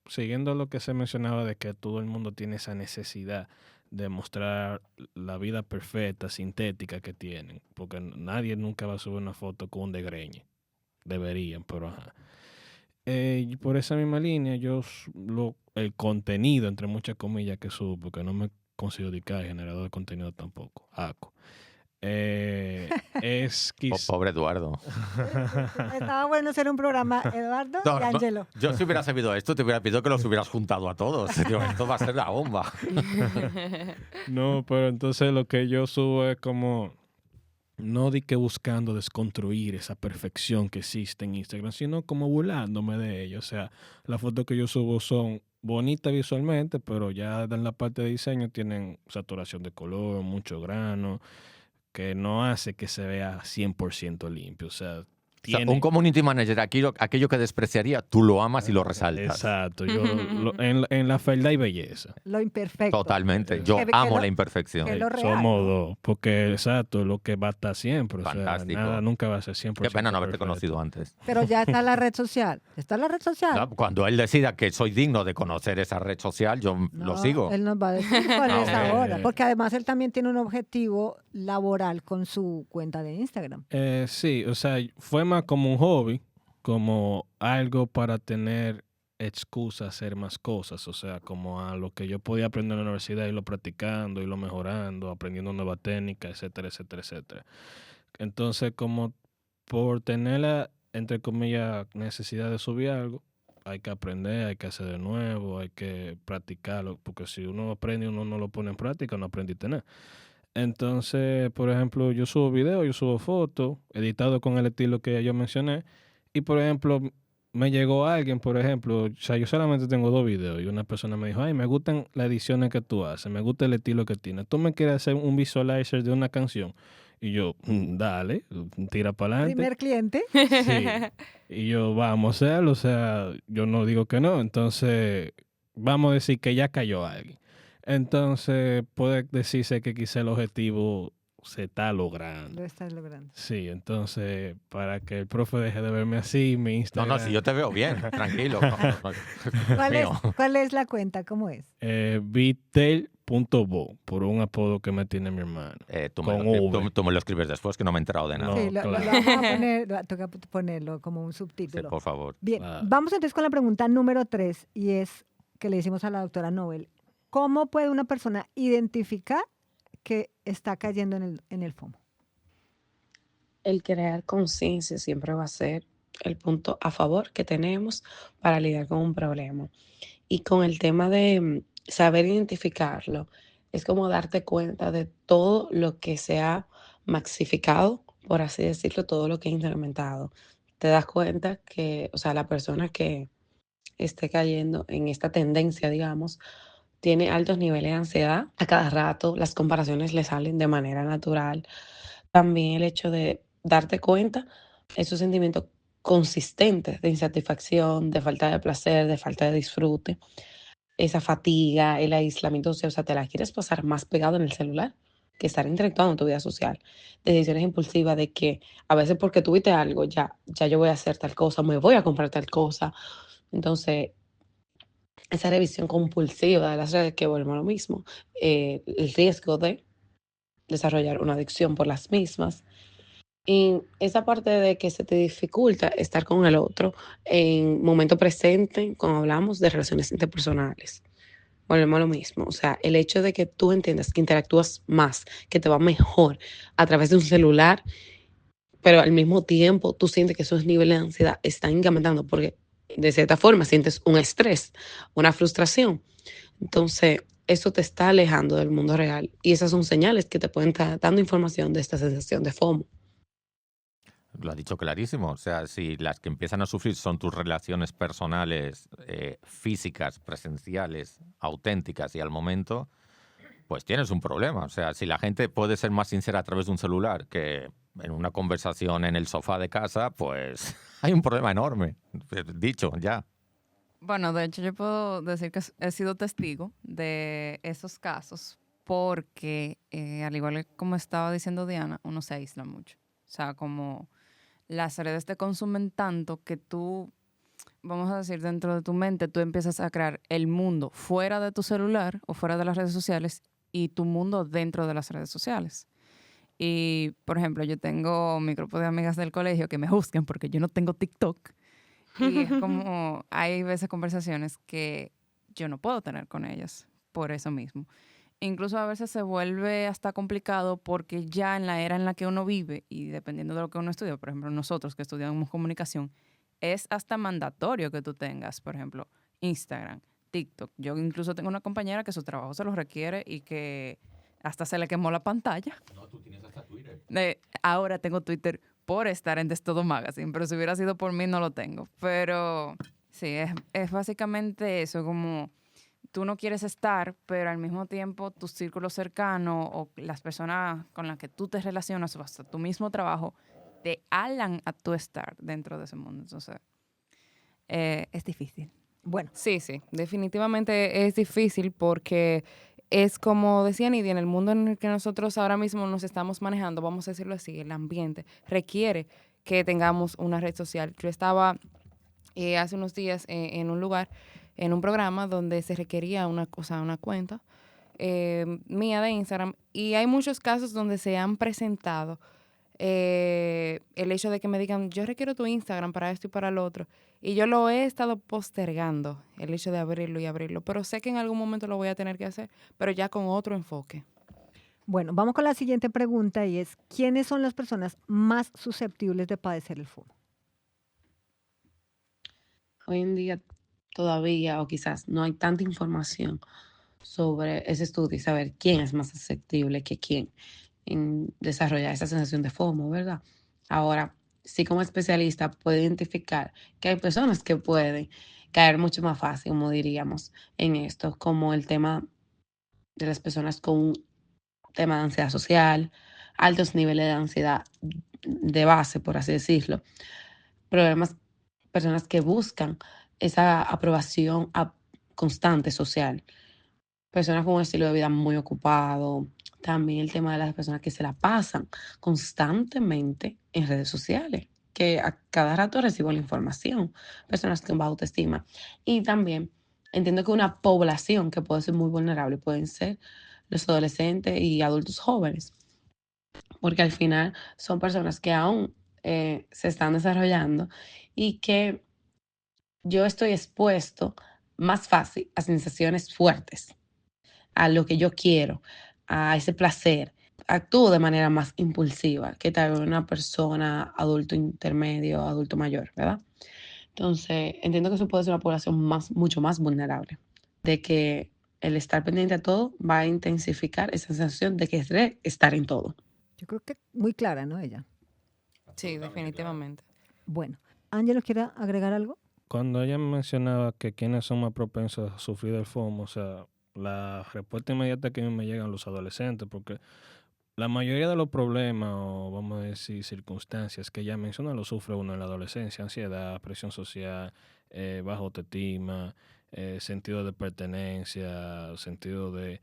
siguiendo lo que se mencionaba de que todo el mundo tiene esa necesidad de mostrar la vida perfecta, sintética que tienen, porque nadie nunca va a subir una foto con un desgreñe. Deberían, pero ajá. Y por esa misma línea, el contenido, entre muchas comillas, que subo, porque no me considero generador de contenido tampoco, ACO. es Pobre Eduardo. Estaba bueno hacer un programa, Eduardo No, y Ángelo. yo si hubiera sabido esto, te hubiera pedido que los hubieras juntado a todos. Tío, esto va a ser la bomba. No, pero entonces lo que yo subo es como, no di que buscando desconstruir esa perfección que existe en Instagram, sino como burlándome de ello. O sea, las fotos que yo subo son bonitas visualmente, pero ya en la parte de diseño tienen saturación de color, mucho grano, que no hace que se vea 100% limpio. O sea, O sea, un community manager, aquello que despreciaría, tú lo amas y lo resaltas. Exacto. Yo en la fealdad y belleza. Lo imperfecto. Totalmente. Yo Que amo lo- la imperfección. que lo real, Somos ¿no? dos. Porque, exacto, lo que va a estar siempre. Fantástico. O sea, nada nunca va a ser 100%. Qué pena no haberte perfecto. conocido antes. Pero ya está la red social. ¿Está la red social? No, cuando él decida que soy digno de conocer esa red social, yo lo No, sigo. Él nos va a decir cuál es Ok. ahora. Porque además él también tiene un objetivo laboral con su cuenta de Instagram. Sí, o sea, fue más como un hobby, como algo para tener excusa a hacer más cosas, o sea, como a lo que yo podía aprender en la universidad, irlo practicando, irlo mejorando, aprendiendo nuevas técnicas, etcétera, etcétera, etcétera. Entonces, como por tener la, entre comillas, necesidad de subir algo, hay que aprender, hay que hacer de nuevo, hay que practicarlo, porque si uno aprende y uno no lo pone en práctica, no aprendiste nada. Entonces, por ejemplo, yo subo videos, yo subo fotos, editado con el estilo que yo mencioné, y por ejemplo, me llegó alguien, por ejemplo, o sea, yo solamente tengo 2 videos, y una persona me dijo, ay, me gustan las ediciones que tú haces, me gusta el estilo que tienes, tú me quieres hacer un visualizer de una canción, y yo, dale, tira para adelante. Primer cliente. Sí. Y yo, vamos a hacerlo, o sea, yo no digo que no. Entonces, vamos a decir que ya cayó alguien. Entonces, puede decirse que quizá el objetivo se está logrando. Lo estás logrando. Sí, entonces, para que el profe deje de verme así, mi No, Instagram... no, si yo te veo bien, tranquilo. ¿Cuál es la cuenta? ¿Cómo es? Vitel.bo, por un apodo que me tiene mi hermano. Tú Con me lo escribes después, que no me he enterado de nada. No, Sí, lo claro. vamos a poner, toca ponerlo como un Sí, subtítulo. por favor. Bien, Claro. vamos entonces con la pregunta número 3 y es que le hicimos a la doctora Nobel. ¿Cómo puede una persona identificar que está cayendo en el FOMO? El crear conciencia siempre va a ser el punto a favor que tenemos para lidiar con un problema. Y con el tema de saber identificarlo, es como darte cuenta de todo lo que se ha maxificado, por así decirlo, todo lo que ha incrementado. Te das cuenta que, o sea, la persona que esté cayendo en esta tendencia, digamos, tiene altos niveles de ansiedad. A cada rato las comparaciones le salen de manera natural. También el hecho de darte cuenta, esos sentimientos consistentes de insatisfacción, de falta de placer, de falta de disfrute, esa fatiga, el aislamiento social, o sea, te la quieres pasar más pegado en el celular que estar interactuando en tu vida social. Decisiones impulsivas de que a veces porque tuviste algo, ya yo voy a hacer tal cosa, me voy a comprar tal cosa. Entonces, esa revisión compulsiva de las redes que volvemos a lo mismo, el riesgo de desarrollar una adicción por las mismas. Y esa parte de que se te dificulta estar con el otro en momento presente, cuando hablamos de relaciones interpersonales. Volvemos a lo mismo. O sea, el hecho de que tú entiendas que interactúas más, que te va mejor a través de un celular, pero al mismo tiempo tú sientes que esos niveles de ansiedad están incrementando porque de cierta forma sientes un estrés, una frustración. Entonces, eso te está alejando del mundo real y esas son señales que te pueden estar dando información de esta sensación de FOMO. Lo ha dicho clarísimo. O sea, si las que empiezan a sufrir son tus relaciones personales, físicas, presenciales, auténticas y al momento, pues tienes un problema. O sea, si la gente puede ser más sincera a través de un celular que en una conversación en el sofá de casa, pues hay un problema enorme. Dicho, ya. Bueno, de hecho yo puedo decir que he sido testigo de esos casos porque, al igual que como estaba diciendo Diana, uno se aísla mucho. O sea, como las redes te consumen tanto que tú, vamos a decir, dentro de tu mente, tú empiezas a crear el mundo fuera de tu celular o fuera de las redes sociales y tu mundo dentro de las redes sociales. Y, por ejemplo, yo tengo mi grupo de amigas del colegio que me juzgan porque yo no tengo TikTok. Y es como, hay veces conversaciones que yo no puedo tener con ellas por eso mismo. incluso a veces se vuelve hasta complicado porque ya en la era en la que uno vive y dependiendo de lo que uno estudia, por ejemplo, nosotros que estudiamos comunicación, es hasta mandatorio que tú tengas, por ejemplo, Instagram, TikTok. Yo incluso tengo una compañera que su trabajo se lo requiere y que hasta se le quemó la pantalla. No, tú tienes hasta Twitter. Ahora tengo Twitter por estar en Destodo Magazine, pero si hubiera sido por mí no lo tengo. Pero sí, es básicamente eso, como tú no quieres estar, pero al mismo tiempo tu círculo cercano o las personas con las que tú te relacionas o hasta tu mismo trabajo te alan a tu estar dentro de ese mundo. Entonces, es difícil. Bueno. Sí, definitivamente es difícil porque es como decía Nidia, en el mundo en el que nosotros ahora mismo nos estamos manejando, vamos a decirlo así, el ambiente requiere que tengamos una red social. Yo estaba hace unos días en un lugar, en un programa donde se requería una cuenta mía de Instagram y hay muchos casos donde se han presentado el hecho de que me digan, yo requiero tu Instagram para esto y para lo otro. Y yo lo he estado postergando, el hecho de abrirlo, pero sé que en algún momento lo voy a tener que hacer, pero ya con otro enfoque. Bueno, vamos con la siguiente pregunta y es, ¿quiénes son las personas más susceptibles de padecer el FOMO? Hoy en día todavía, o quizás no hay tanta información sobre ese estudio y saber quién es más susceptible que quién en desarrollar esa sensación de FOMO, ¿verdad? Ahora, sí como especialista puedo identificar que hay personas que pueden caer mucho más fácil, como diríamos, en esto, como el tema de las personas con un tema de ansiedad social, altos niveles de ansiedad de base, por así decirlo, personas que buscan esa aprobación constante social, personas con un estilo de vida muy ocupado, también el tema de las personas que se la pasan constantemente en redes sociales, que a cada rato recibo la información, personas con baja autoestima. Y también entiendo que una población que puede ser muy vulnerable pueden ser los adolescentes y adultos jóvenes, porque al final son personas que aún se están desarrollando y que yo estoy expuesto más fácil a sensaciones fuertes, a lo que yo quiero, a ese placer. Actúo de manera más impulsiva que tal vez una persona adulto intermedio, adulto mayor, ¿verdad? Entonces, entiendo que eso puede ser una población mucho más vulnerable, de que el estar pendiente a todo va a intensificar esa sensación de querer estar en todo. Yo creo que muy clara, ¿no, ella? Sí, definitivamente. Bueno, Ángelo, ¿quiere agregar algo? Cuando ella mencionaba que quienes son más propensos a sufrir del FOMO, o sea, la respuesta inmediata que a mí me llegan los adolescentes, porque la mayoría de los problemas, o vamos a decir circunstancias que ella menciona, lo sufre uno en la adolescencia: ansiedad, presión social, baja autoestima, sentido de pertenencia, sentido de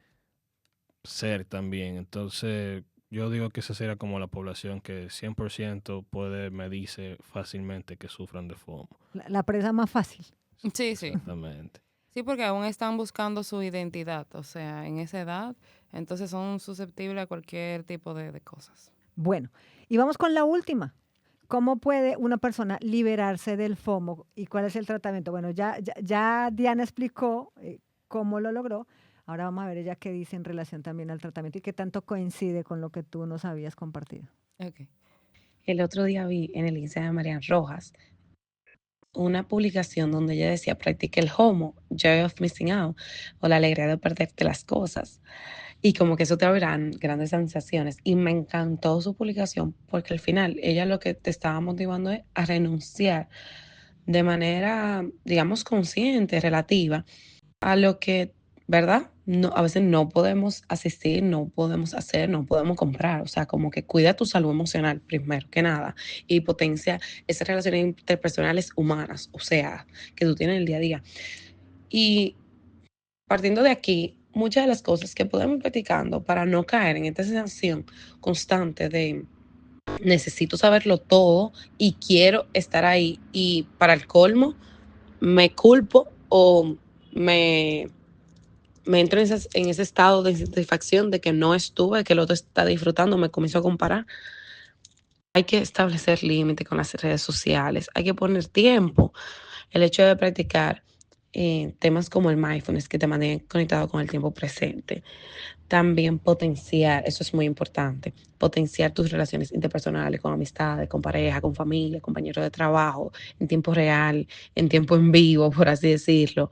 ser también. Entonces, yo digo que esa sería como la población que 100% puede medirse fácilmente que sufran de FOMO. La presa más fácil. Sí. Exactamente. Sí, porque aún están buscando su identidad, o sea, en esa edad, entonces son susceptibles a cualquier tipo de cosas. Bueno, y vamos con la última. ¿Cómo puede una persona liberarse del FOMO y cuál es el tratamiento? Bueno, ya Diana explicó cómo lo logró. Ahora vamos a ver ella qué dice en relación también al tratamiento y qué tanto coincide con lo que tú nos habías compartido. Okay. El otro día vi en el Instagram de Marian Rojas una publicación donde ella decía: practique el HOMO, Joy of Missing Out, o la alegría de perderte las cosas. Y como que eso te abrirá grandes sensaciones. Y me encantó su publicación porque al final ella lo que te estaba motivando es a renunciar de manera, digamos, consciente, relativa, a lo que, ¿verdad? No, a veces no podemos asistir, no podemos hacer, no podemos comprar. O sea, como que cuida tu salud emocional primero que nada y potencia esas relaciones interpersonales humanas, o sea, que tú tienes el día a día. Y partiendo de aquí, muchas de las cosas que podemos ir practicando para no caer en esta sensación constante de necesito saberlo todo y quiero estar ahí, y para el colmo me culpo o me entro en ese estado de insatisfacción de que no estuve, que el otro está disfrutando, me comienzo a comparar. Hay que establecer límites con las redes sociales, hay que poner tiempo. El hecho de practicar temas como el mindfulness, que te mantienen conectado con el tiempo presente, También potenciar, eso es muy importante, potenciar tus relaciones interpersonales con amistades, con pareja, con familia, compañeros de trabajo, en tiempo real, en tiempo en vivo, por así decirlo,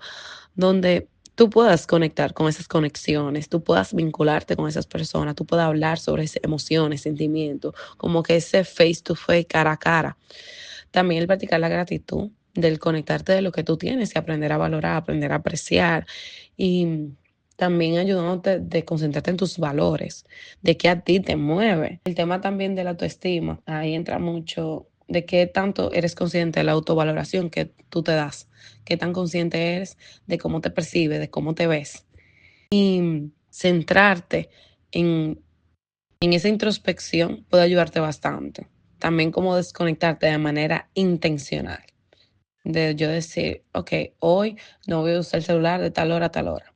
donde tú puedas conectar con esas conexiones, tú puedas vincularte con esas personas, tú puedas hablar sobre esas emociones, sentimientos, como que ese face to face, cara a cara. También el practicar la gratitud, del conectarte de lo que tú tienes y aprender a valorar, aprender a apreciar y también ayudándote de concentrarte en tus valores, de qué a ti te mueve. El tema también de la autoestima, ahí entra mucho de qué tanto eres consciente de la autovaloración que tú te das, qué tan consciente eres de cómo te percibes, de cómo te ves. Y centrarte en esa introspección puede ayudarte bastante. También como desconectarte de manera intencional. De yo decir, ok, hoy no voy a usar el celular de tal hora a tal hora.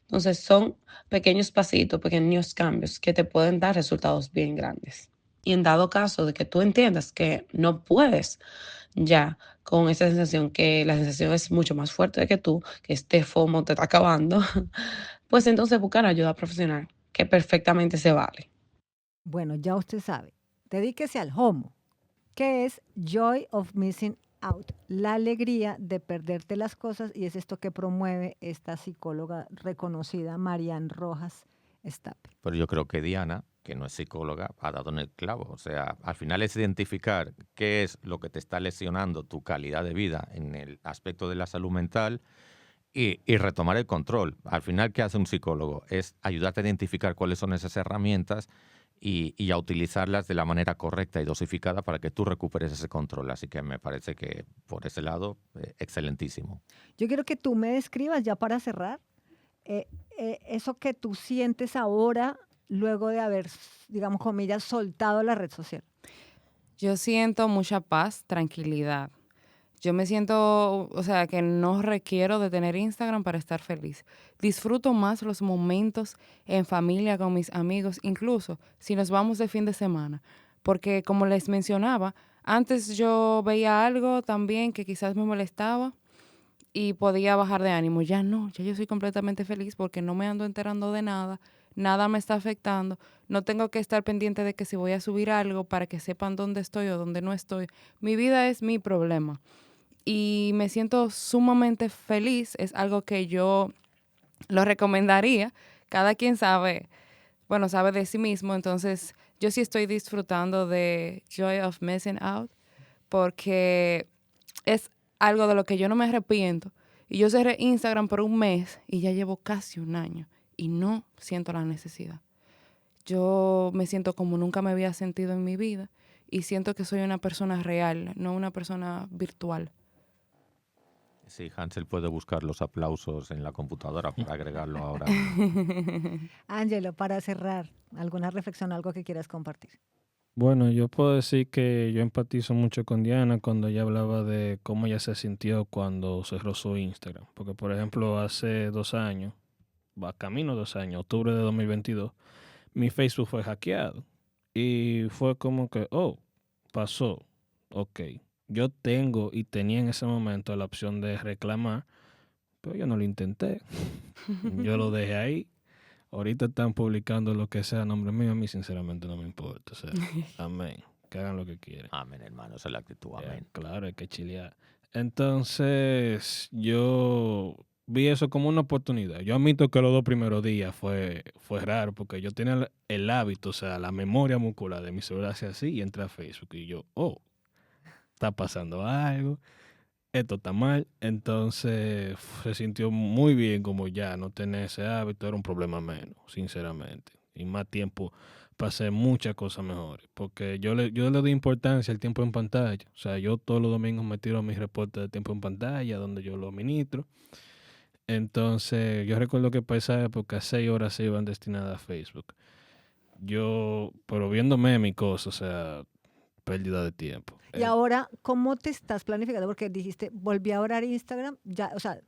Entonces son pequeños pasitos, pequeños cambios que te pueden dar resultados bien grandes. Y en dado caso de que tú entiendas que no puedes ya con esa sensación, que la sensación es mucho más fuerte que tú, que este FOMO te está acabando, pues entonces buscar ayuda profesional, que perfectamente se vale. Bueno, ya usted sabe, dedíquese al HOMO, que es Joy of Missing Out, la alegría de perderte las cosas, y es esto que promueve esta psicóloga reconocida, Marian Rojas Estape. Pero yo creo que Diana, que no es psicóloga, ha dado en el clavo. O sea, al final es identificar qué es lo que te está lesionando tu calidad de vida en el aspecto de la salud mental y retomar el control. Al final, ¿qué hace un psicólogo? Es ayudarte a identificar cuáles son esas herramientas y a utilizarlas de la manera correcta y dosificada para que tú recuperes ese control. Así que me parece que por ese lado, excelentísimo. Yo quiero que tú me describas, ya para cerrar, eso que tú sientes ahora, luego de haber, digamos, comillas, soltado la red social. Yo siento mucha paz, tranquilidad. Yo me siento, o sea, que no requiero de tener Instagram para estar feliz. Disfruto más los momentos en familia, con mis amigos, incluso si nos vamos de fin de semana. Porque como les mencionaba, antes yo veía algo también que quizás me molestaba y podía bajar de ánimo. Ya no, ya yo soy completamente feliz porque no me ando enterando de nada, nada me está afectando, no tengo que estar pendiente de que si voy a subir algo para que sepan dónde estoy o dónde no estoy. Mi vida es mi problema. Y me siento sumamente feliz, es algo que yo lo recomendaría. Cada quien sabe, bueno, sabe de sí mismo, entonces yo sí estoy disfrutando de Joy of Missing Out porque es algo de lo que yo no me arrepiento. Y yo cerré Instagram por un mes y ya llevo casi un año y no siento la necesidad. Yo me siento como nunca me había sentido en mi vida y siento que soy una persona real, no una persona virtual. Sí, Hansel puede buscar los aplausos en la computadora para agregarlo ahora. Ángelo, para cerrar, ¿alguna reflexión, algo que quieras compartir? Bueno, yo puedo decir que yo empatizo mucho con Diana cuando ella hablaba de cómo ella se sintió cuando cerró su Instagram. Porque, por ejemplo, hace 2 años, va camino 2 años, octubre de 2022, mi Facebook fue hackeado. Y fue como que, pasó, ok. Yo tengo y tenía en ese momento la opción de reclamar, pero yo no lo intenté. Yo lo dejé ahí. Ahorita están publicando lo que sea a nombre mío, a mí sinceramente no me importa. O sea, amén. Que hagan lo que quieran. Amén, hermano, esa es la actitud, amén. Claro, hay que chilear. Entonces, yo vi eso como una oportunidad. Yo admito que los 2 primeros días fue raro, porque yo tenía el hábito, o sea, la memoria muscular de mi celular hacia así, y entré a Facebook y yo, está pasando algo, esto está mal. Entonces se sintió muy bien como ya no tener ese hábito, era un problema menos, sinceramente. Y más tiempo para hacer muchas cosas mejores, porque yo le doy importancia al tiempo en pantalla. O sea, yo todos los domingos me tiro mis reportes de tiempo en pantalla, donde yo lo administro. Entonces, yo recuerdo que para esa época 6 horas se iban destinadas a Facebook. Pero viéndome mi cosa, o sea, pérdida de tiempo. Y ahora, ¿cómo te estás planificando? Porque dijiste, volví a orar Instagram, ya, o sea,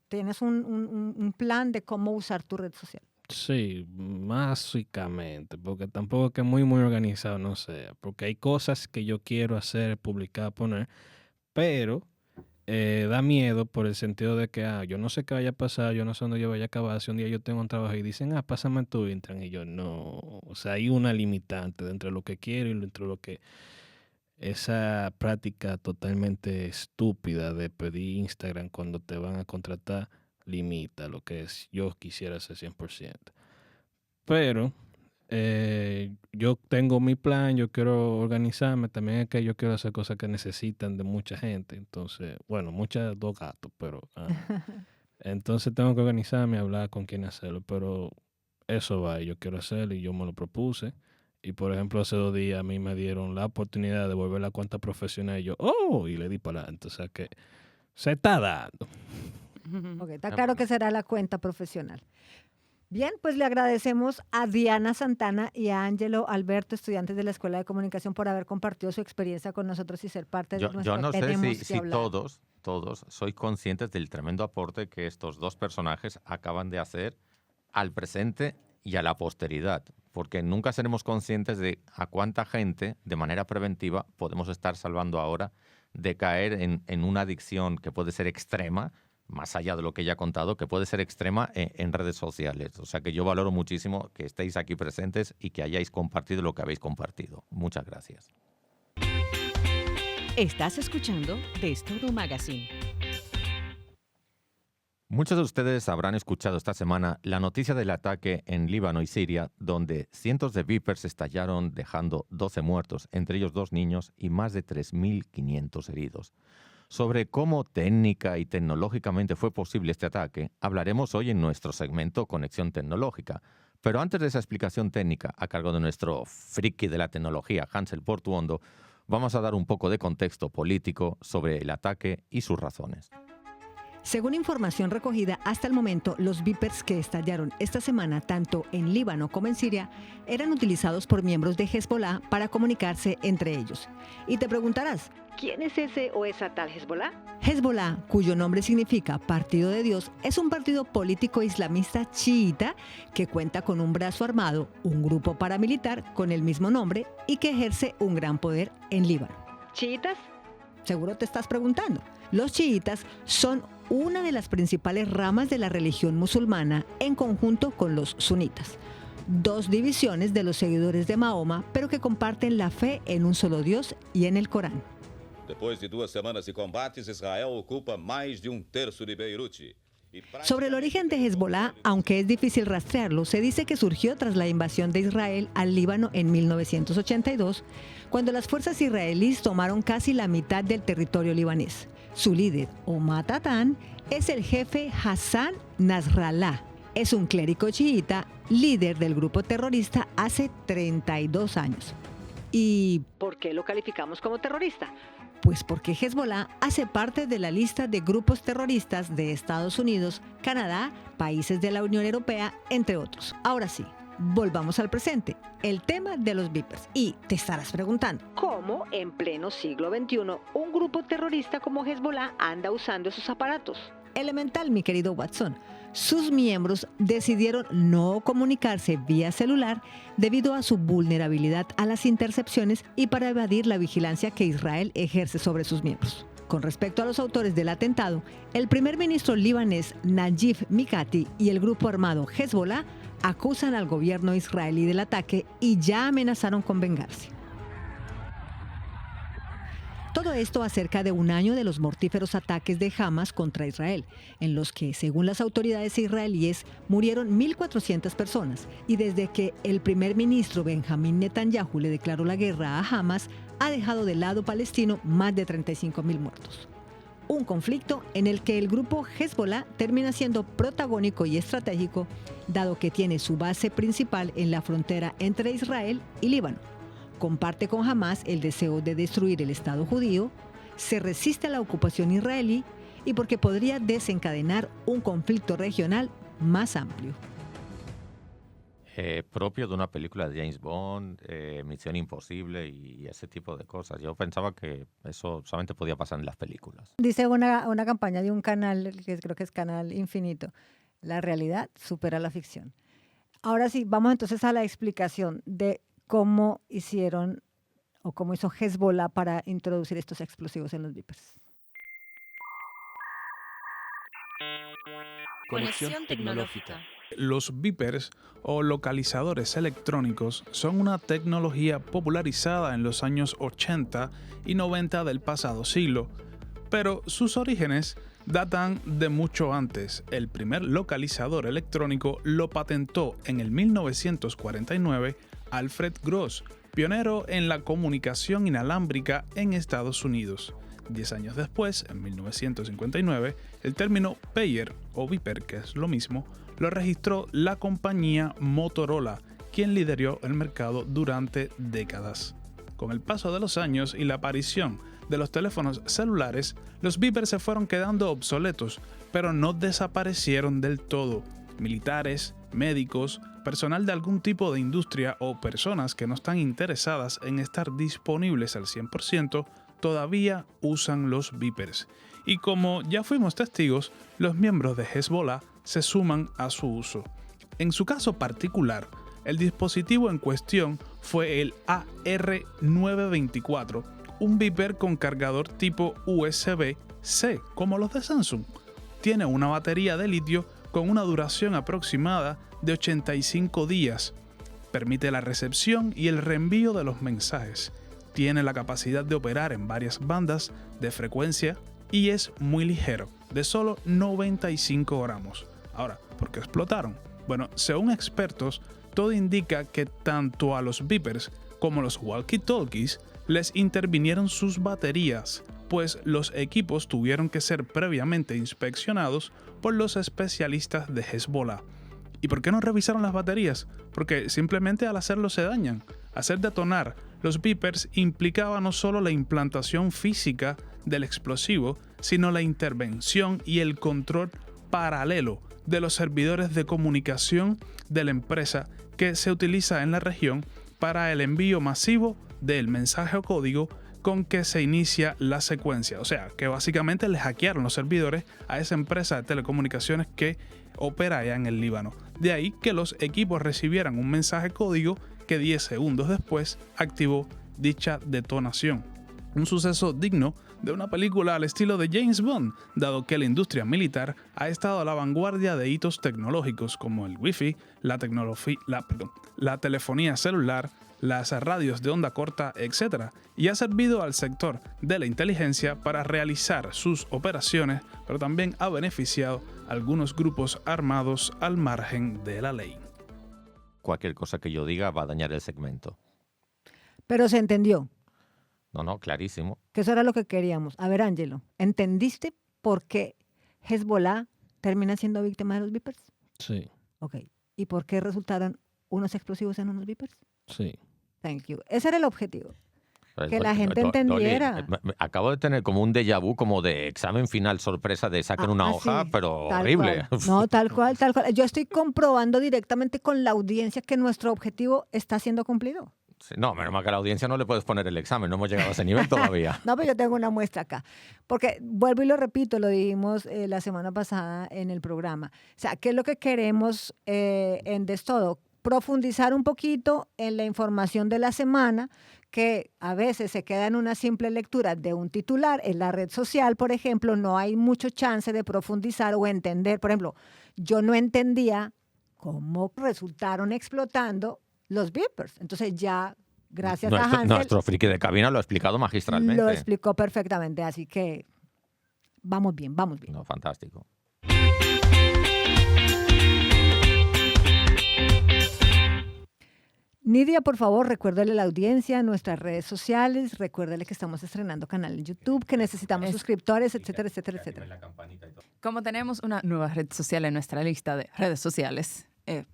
tienes un plan de cómo usar tu red social. Sí, básicamente, porque tampoco es que muy organizado no sea, porque hay cosas que yo quiero hacer, publicar, poner, pero da miedo por el sentido de que yo no sé qué vaya a pasar, yo no sé dónde yo vaya a acabar. Si un día yo tengo un trabajo y dicen, pásame tu Instagram, y yo no. O sea, hay una limitante entre lo que quiero y entre lo que... Esa práctica totalmente estúpida de pedir Instagram cuando te van a contratar limita lo que yo quisiera hacer 100%. Pero yo tengo mi plan, yo quiero organizarme, también es que yo quiero hacer cosas que necesitan de mucha gente. Entonces, bueno, dos gatos, pero... entonces tengo que organizarme, hablar con quién hacerlo, pero eso va, yo quiero hacerlo y yo me lo propuse. Y por ejemplo, hace 2 días a mí me dieron la oportunidad de volver la cuenta profesional y yo, y le di para adelante. O sea que se está dando. Ok, está claro que será la cuenta profesional. Bien, pues le agradecemos a Diana Santana y a Ángelo Alberto, estudiantes de la Escuela de Comunicación, por haber compartido su experiencia con nosotros y ser parte de nuestro Yo no sé Tenemos si que hablar. todos sois conscientes del tremendo aporte que estos 2 personajes acaban de hacer al presente y a la posteridad, porque nunca seremos conscientes de a cuánta gente, de manera preventiva, podemos estar salvando ahora de caer en una adicción que puede ser extrema, más allá de lo que ya he contado, que puede ser extrema en redes sociales. O sea que yo valoro muchísimo que estéis aquí presentes y que hayáis compartido lo que habéis compartido. Muchas gracias. Estás escuchando De Todo Magazine. Muchos de ustedes habrán escuchado esta semana la noticia del ataque en Líbano y Siria, donde cientos de Vipers estallaron dejando 12 muertos, entre ellos 2 niños y más de 3.500 heridos. Sobre cómo técnica y tecnológicamente fue posible este ataque, hablaremos hoy en nuestro segmento Conexión Tecnológica. Pero antes de esa explicación técnica, a cargo de nuestro friki de la tecnología, Hansel Portuondo, vamos a dar un poco de contexto político sobre el ataque y sus razones. Según información recogida hasta el momento, los Vipers que estallaron esta semana tanto en Líbano como en Siria eran utilizados por miembros de Hezbollah para comunicarse entre ellos. Y te preguntarás, ¿quién es ese o esa tal Hezbollah? Hezbollah, cuyo nombre significa Partido de Dios, es un partido político islamista chiita que cuenta con un brazo armado, un grupo paramilitar con el mismo nombre y que ejerce un gran poder en Líbano. ¿Chiitas? Seguro te estás preguntando. Los chiitas son una de las principales ramas de la religión musulmana en conjunto con los sunitas, 2 divisiones de los seguidores de Mahoma, pero que comparten la fe en un solo Dios y en el Corán. Depois de 2 semanas de combates, Israel ocupa más de 1/3 de Beirut. Sobre el origen de Hezbollah, aunque es difícil rastrearlo, se dice que surgió tras la invasión de Israel al Líbano en 1982, cuando las fuerzas israelíes tomaron casi la mitad del territorio libanés. Su líder, Omar Tatán, es el jefe Hassan Nasrallah. Es un clérigo chiita, líder del grupo terrorista hace 32 años. ¿Y por qué lo calificamos como terrorista? Pues porque Hezbollah hace parte de la lista de grupos terroristas de Estados Unidos, Canadá, países de la Unión Europea, entre otros. Ahora sí, volvamos al presente, el tema de los Vipers. Y te estarás preguntando, ¿cómo en pleno siglo XXI un grupo terrorista como Hezbollah anda usando esos aparatos? Elemental, mi querido Watson. Sus miembros decidieron no comunicarse vía celular debido a su vulnerabilidad a las intercepciones y para evadir la vigilancia que Israel ejerce sobre sus miembros. Con respecto a los autores del atentado, el primer ministro libanés Najib Mikati y el grupo armado Hezbollah acusan al gobierno israelí del ataque y ya amenazaron con vengarse. Todo esto a cerca de 1 año de los mortíferos ataques de Hamas contra Israel, en los que, según las autoridades israelíes, murieron 1.400 personas, y desde que el primer ministro Benjamín Netanyahu le declaró la guerra a Hamas, ha dejado del lado palestino más de 35.000 muertos. Un conflicto en el que el grupo Hezbollah termina siendo protagónico y estratégico, dado que tiene su base principal en la frontera entre Israel y Líbano. Comparte con Hamas el deseo de destruir el Estado judío, se resiste a la ocupación israelí y porque podría desencadenar un conflicto regional más amplio. Propio de una película de James Bond, Misión Imposible y ese tipo de cosas. Yo pensaba que eso solamente podía pasar en las películas. Dice una campaña de un canal, que creo que es Canal Infinito, la realidad supera la ficción. Ahora sí, vamos entonces a la explicación de cómo hicieron o cómo hizo Hezbollah para introducir estos explosivos en los Vipers. Conexión tecnológica. Los beepers o localizadores electrónicos son una tecnología popularizada en los años 80 y 90 del pasado siglo, pero sus orígenes datan de mucho antes. El primer localizador electrónico lo patentó en el 1949 Alfred Gross, pionero en la comunicación inalámbrica en Estados Unidos. 10 años después, en 1959, el término pager o beeper, que es lo mismo, lo registró la compañía Motorola, quien lideró el mercado durante décadas. Con el paso de los años y la aparición de los teléfonos celulares, los beepers se fueron quedando obsoletos, pero no desaparecieron del todo. Militares, médicos, personal de algún tipo de industria o personas que no están interesadas en estar disponibles al 100% todavía usan los beepers. Y como ya fuimos testigos, los miembros de Hezbollah se suman a su uso. En su caso particular, el dispositivo en cuestión fue el AR924, un beeper con cargador tipo USB-C, como los de Samsung. Tiene una batería de litio con una duración aproximada de 85 días. Permite la recepción y el reenvío de los mensajes. Tiene la capacidad de operar en varias bandas de frecuencia y es muy ligero, de solo 95 gramos. Ahora, ¿por qué explotaron? Bueno, según expertos, todo indica que tanto a los beepers como a los walkie-talkies les intervinieron sus baterías, pues los equipos tuvieron que ser previamente inspeccionados por los especialistas de Hezbollah. ¿Y por qué no revisaron las baterías? Porque simplemente al hacerlo se dañan. Hacer detonar los beepers implicaba no solo la implantación física del explosivo, sino la intervención y el control paralelo de los servidores de comunicación de la empresa que se utiliza en la región para el envío masivo del mensaje o código con que se inicia la secuencia. O sea, que básicamente le hackearon los servidores a esa empresa de telecomunicaciones que opera allá en el Líbano. De ahí que los equipos recibieran un mensaje código que 10 segundos después activó dicha detonación. Un suceso digno de una película al estilo de James Bond, dado que la industria militar ha estado a la vanguardia de hitos tecnológicos como el Wi-Fi, la telefonía celular, las radios de onda corta, etc., y ha servido al sector de la inteligencia para realizar sus operaciones, pero también ha beneficiado a algunos grupos armados al margen de la ley. Cualquier cosa que yo diga va a dañar el segmento. Pero se entendió. No, clarísimo. Que eso era lo que queríamos. A ver, Ángelo, ¿entendiste por qué Hezbollah termina siendo víctima de los beepers? Sí. Ok. ¿Y por qué resultaron unos explosivos en unos beepers? Sí. Thank you. Ese era el objetivo. Que la gente entendiera. Acabo de tener como un déjà vu, como de examen final sorpresa de saquen una hoja, sí, pero horrible. Cual. No, tal cual. Yo estoy comprobando directamente con la audiencia que nuestro objetivo está siendo cumplido. Sí, no, menos mal que a la audiencia no le puedes poner el examen, no hemos llegado a ese nivel todavía. No, pero yo tengo una muestra acá. Porque vuelvo y lo repito, lo dijimos la semana pasada en el programa. O sea, ¿qué es lo que queremos en Destodo? Profundizar un poquito en la información de la semana, que a veces se queda en una simple lectura de un titular. En la red social, por ejemplo, no hay mucho chance de profundizar o entender. Por ejemplo, yo no entendía cómo resultaron explotando los beepers. Entonces ya, gracias a Hansel, nuestro friki de cabina lo ha explicado magistralmente. Lo explicó perfectamente, así que vamos bien. No, fantástico. Nidia, por favor, recuérdale a la audiencia nuestras redes sociales, recuérdale que estamos estrenando canal en YouTube, que necesitamos suscriptores, etcétera. Como tenemos una nueva red social en nuestra lista de redes sociales,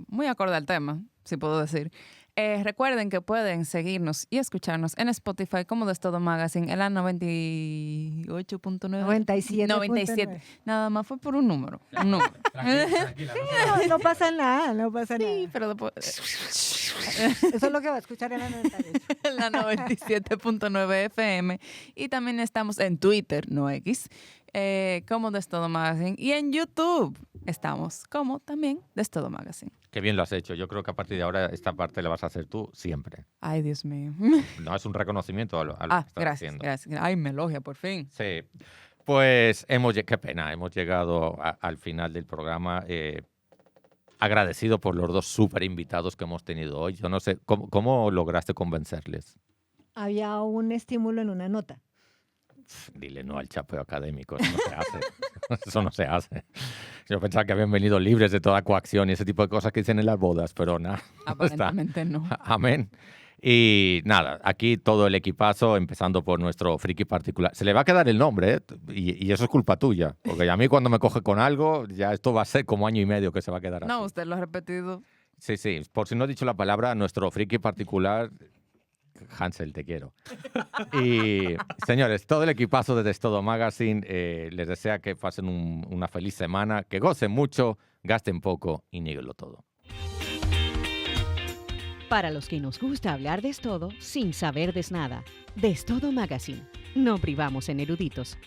muy acorde al tema, si puedo decir, recuerden que pueden seguirnos y escucharnos en Spotify como Destodo Magazine en la 98.9. 97. Nada más fue por un número. Tranquila, no pasa nada. Sí, pero después... Eso es lo que va a escuchar en la 98. En la 97.9 FM. Y también estamos en Twitter, no X, como Destodo Magazine. Y en YouTube estamos como también Destodo Magazine. Qué bien lo has hecho. Yo creo que a partir de ahora esta parte la vas a hacer tú siempre. Ay, Dios mío. No, es un reconocimiento a lo que estás haciendo. Gracias. Ay, me elogia, por fin. Sí. Pues qué pena, hemos llegado al final del programa. Agradecido por los dos súper invitados que hemos tenido hoy. Yo no sé, ¿cómo lograste convencerles? Había un estímulo en una nota. Dile no al chapeo académico, eso no se hace. Eso no se hace. Yo pensaba que habían venido libres de toda coacción y ese tipo de cosas que dicen en las bodas, pero nada. Aparentemente no. Amén. Y nada, aquí todo el equipazo, empezando por nuestro friki particular. Se le va a quedar el nombre, ¿eh? Y eso es culpa tuya. Porque a mí cuando me coge con algo, ya esto va a ser como 1 año y medio que se va a quedar así. No, usted lo ha repetido. Sí, sí. Por si no he dicho la palabra, nuestro friki particular... Hansel, te quiero. Y señores, todo el equipazo de Destodo Magazine les desea que pasen una feliz semana, que gocen mucho, gasten poco y nieguenlo todo. Para los que nos gusta hablar de todo sin saber de nada, Destodo Magazine. No privamos en eruditos.